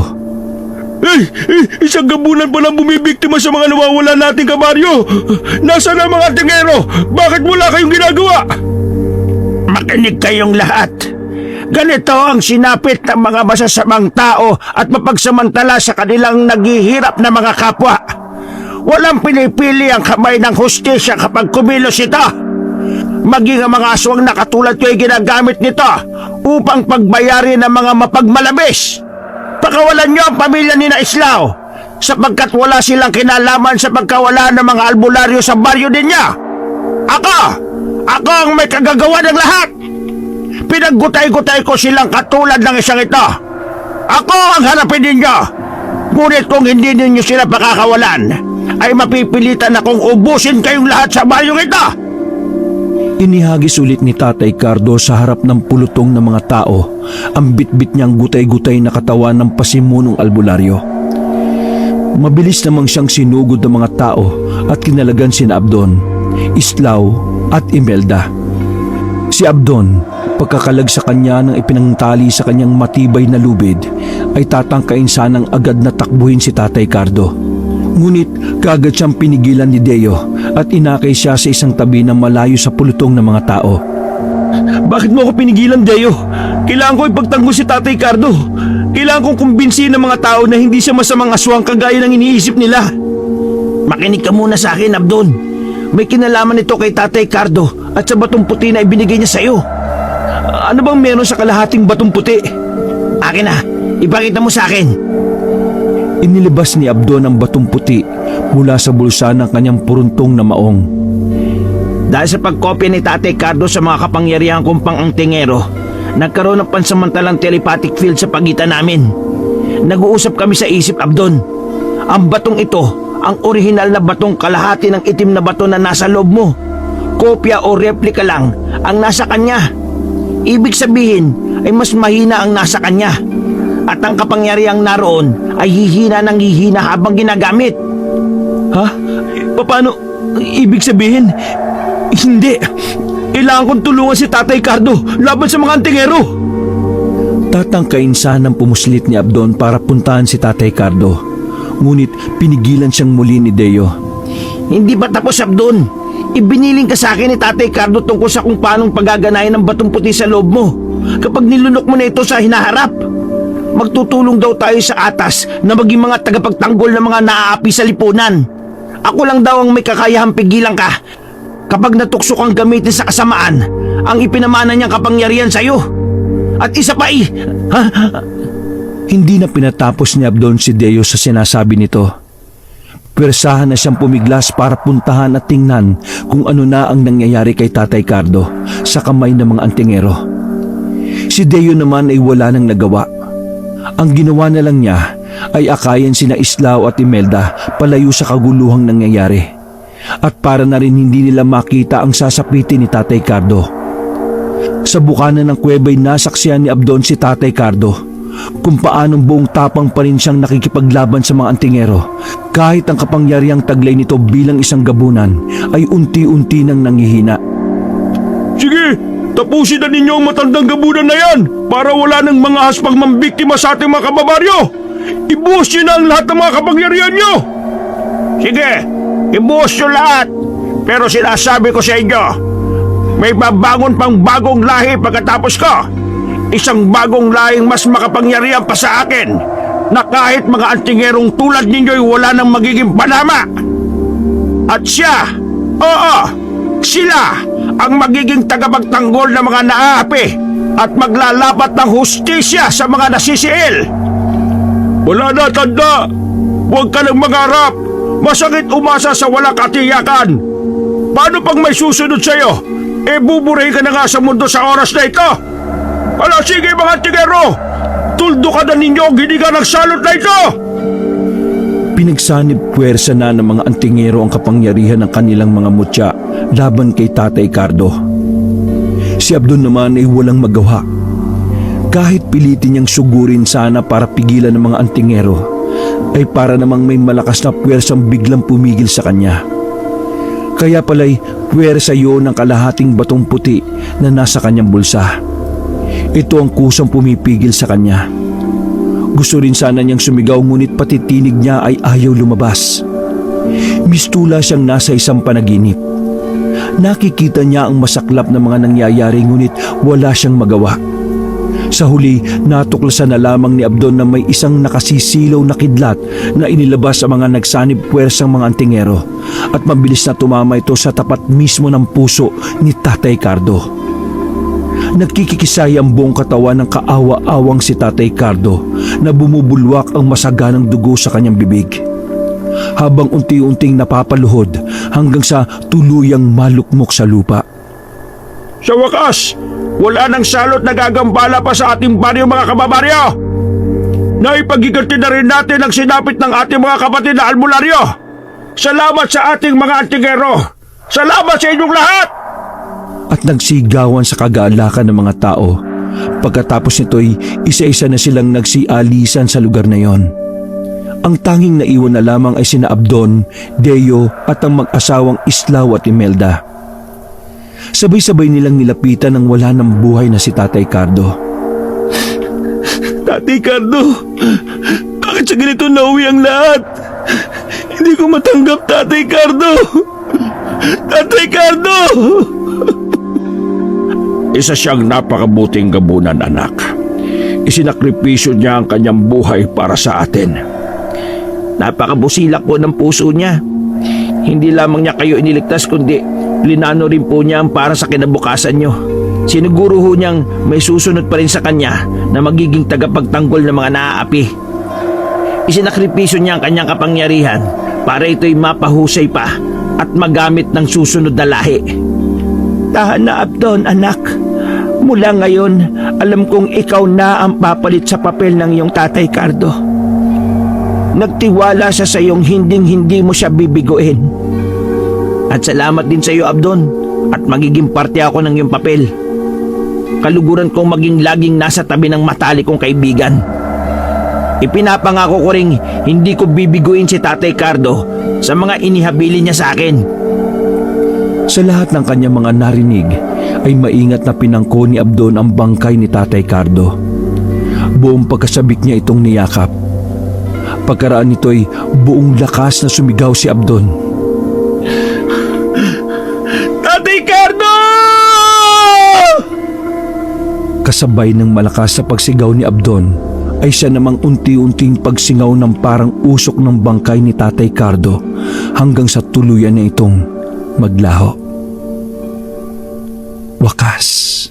Isang gabunan pa lang bumibiktima sa mga nawawala nating kabaryo! Nasaan ang mga tingero? Bakit wala kayong ginagawa? Makinig kayong lahat. Ganito ang sinapit ng mga masasamang tao at mapagsamantala sa kanilang naghihirap na mga kapwa. Walang pinipili ang kamay ng hustisya kapag kumilos ito. Maging ang mga aswang na katulad ko ay ginagamit nito upang pagbayarin ng mga mapagmalabis. Pakawalan niyo ang pamilya ni Islao sapagkat wala silang kinalaman sa pagkawala ng mga albularyo sa baryo ninyo. Ako ang may kagagawa ng lahat. Pinaggutay-gutay ko silang katulad ng isang ito. Ako ang hanapin ninyo. Ngunit kung hindi ninyo sila pakakawalan, ay mapipilitan akong ubusin kayong lahat sa baryong ito. Inihagis ulit ni Tatay Cardo sa harap ng pulutong ng mga tao ang bitbit niyang gutay-gutay na katawan ng pasimunong albularyo. Mabilis namang siyang sinugod ng mga tao at kinalagan sina Abdon, Islao at Imelda. Si Abdon, pagkakalag sa kanya ng ipinangtali sa kanyang matibay na lubid, ay tatangkain sanang agad na takbuhin si Tatay Cardo. Ngunit kagad siyang pinigilan ni Deo at inakay siya sa isang tabi na malayo sa pulutong ng mga tao. Bakit mo ako pinigilan, Deo? Kailangan ko ipagtanggol si Tatay Cardo. Kailangan kong kumbinsihin ng mga tao na hindi siya masamang aswang kagaya ng iniisip nila. Makinig ka muna sa akin, Abdon. May kinalaman ito kay Tatay Cardo at sa batong puti na ibinigay niya sa iyo. Ano bang meron sa kalahating batong puti? Akin na, ipakita mo sa akin. Inilabas ni Abdon ang batong puti mula sa bulsa ng kanyang puruntong na maong. Dahil sa pagkopya ni Tatay Cardo sa mga kapangyarihan kong pang-angtingero, nagkaroon ng pansamantalang telepathic field sa pagitan namin. Nag-uusap kami sa isip, Abdon. Ang batong ito, ang orihinal na batong kalahati ng itim na bato na nasa loob mo. Kopya o replika lang ang nasa kanya. Ibig sabihin ay mas mahina ang nasa kanya. At ang kapangyarihang naroon ay hihina ng hihina habang ginagamit. Ha? Paano? Ibig sabihin, hindi. Kailangan kong tulungan si Tatay Cardo laban sa mga antingero. Tatangkain sanang pumuslit ni Abdon para puntahan si Tatay Cardo. Ngunit pinigilan siyang muli ni Deo. Hindi pa tapos, Abdon. Ibiniling ka sa akin ni Tatay Cardo tungkol sa kung paanong paggaganayan ng batong puti sa loob mo kapag nilunok mo na ito sa hinaharap. Magtutulong daw tayo sa atas na maging mga tagapagtanggol ng mga naaapi sa lipunan. Ako lang daw ang may kakayahang pigilan ka. Kapag natukso kang gamitin sa kasamaan, ang ipinamana niyang kapangyarihan sa iyo. At isa pa Hindi na pinatapos ni Abdon si Deo sa sinasabi nito. Pwersahan na siyang pumiglas para puntahan at tingnan kung ano na ang nangyayari kay Tatay Cardo sa kamay ng mga antingero. Si Deo naman ay wala nang nagawa. Ang ginawa na lang niya ay akayin sina Islao at Imelda palayo sa kaguluhang nangyayari. At para na rin hindi nila makita ang sasapitin ni Tatay Cardo. Sa bukana ng kuweba'y nasaksihan ni Abdon si Tatay Cardo kung paanong buong tapang pa rin siyang nakikipaglaban sa mga antingero kahit ang kapangyarihang taglay nito bilang isang gabunan ay unti-unti nang nanghihina. Sige, tapusin na ninyo ang matandang gabunan na yan para wala ng mga haspang mambiktima sa ating mga kababaryo. Ibuhos nyo na ang lahat ng mga kapangyarihan nyo. Sige, ibuhos nyo lahat. Pero sinasabi ko sa inyo, may babangon pang bagong lahi pagkatapos ko. Isang bagong lahing mas makapangyarihan pa sa akin na kahit mga antingerong tulad ninyo'y wala nang magiging panama. At siya, oo, sila ang magiging tagapagtanggol ng mga naaapi at maglalapat ng hustisya sa mga nasisiil. Wala na, tanda. Huwag ka nang mangarap. Masakit umasa sa walang katiyakan. Paano pag may susunod sa'yo? Buburahin ka na nga sa mundo sa oras na ito. Hala, sige mga tigero! Tuldo ka na ninyo ang hininga ng salot na ito! Pinagsanib puwersa na ng mga antingero ang kapangyarihan ng kanilang mga mutya laban kay Tatay Cardo. Si Abdon naman ay walang magawa. Kahit pilitin niyang sugurin sana para pigilan ng mga antingero, ay para namang may malakas na puwersang biglang pumigil sa kanya. Kaya pala'y puwersa yun ng kalahating batong puti na nasa kanyang bulsa. Ito ang kusang pumipigil sa kanya. Gusto rin sana niyang sumigaw ngunit pati tinig niya ay ayaw lumabas. Mistula siyang nasa isang panaginip. Nakikita niya ang masaklap na mga nangyayari ngunit wala siyang magawa. Sa huli, natuklasan na lamang ni Abdon na may isang nakasisilaw na kidlat na inilabas sa mga nagsanib puwersang mga antingero at mabilis na tumama ito sa tapat mismo ng puso ni Tatay Cardo. Nagkikikisay ang buong katawan ng kaawa-awang si Tatay Cardo na bumubulwak ang masaganang dugo sa kanyang bibig. Habang unti-unting napapaluhod hanggang sa tuluyang malukmok sa lupa. Sa wakas, wala nang salot na gagambala pa sa ating baryo mga kababaryo. Naipagiganti na rin natin ang sinapit ng ating mga kapatid na albularyo. Salamat sa ating mga antingero. Salamat sa inyong lahat! At nagsigawan sa kagaalakan ng mga tao. Pagkatapos nito'y isa-isa na silang nagsialisan sa lugar na yon. Ang tanging naiwan na lamang ay sina Abdon, Deo at ang mag-asawang Islao at Imelda. Sabay-sabay nilang nilapitan ang wala ng buhay na si Tatay Cardo. Tatay Cardo, bakit sa ganito nauwi ang lahat? Hindi ko matanggap, Tatay Cardo! Tatay Cardo! Isa siyang napakabuting gabunan, anak. Isinakripisyo niya ang kanyang buhay para sa atin. Napakabusilak po ng puso niya. Hindi lamang niya kayo iniligtas kundi linano rin po niya ang para sa kinabukasan niyo. Siniguro ho niyang may susunod pa rin sa kanya na magiging tagapagtanggol ng mga naaapi. Isinakripisyo niya ang kanyang kapangyarihan para ito'y mapahusay pa at magamit ng susunod na lahi. Tahan na, Abdon, anak. Mula ngayon, alam kong ikaw na ang papalit sa papel ng iyong Tatay Cardo. Nagtiwala siya sa iyong hinding-hindi mo siya bibiguin. At salamat din sa iyo, Abdon, at magiging parte ako ng iyong papel. Kaluguran kong maging laging nasa tabi ng matalik kong kaibigan. Ipinapangako ko ring hindi ko bibiguin si Tatay Cardo sa mga inihabilin niya sa akin. Sa lahat ng kanyang mga narinig ay maingat na pinangko ni Abdon ang bangkay ni Tatay Cardo. Buong pagkasabik niya itong niyakap. Pagkaraan nito'y buong lakas na sumigaw si Abdon. Tatay Cardo! Kasabay ng malakas sa pagsigaw ni Abdon ay siya namang unti-unting pagsingaw ng parang usok ng bangkay ni Tatay Cardo hanggang sa tuluyan na itong maglaho. Wakas.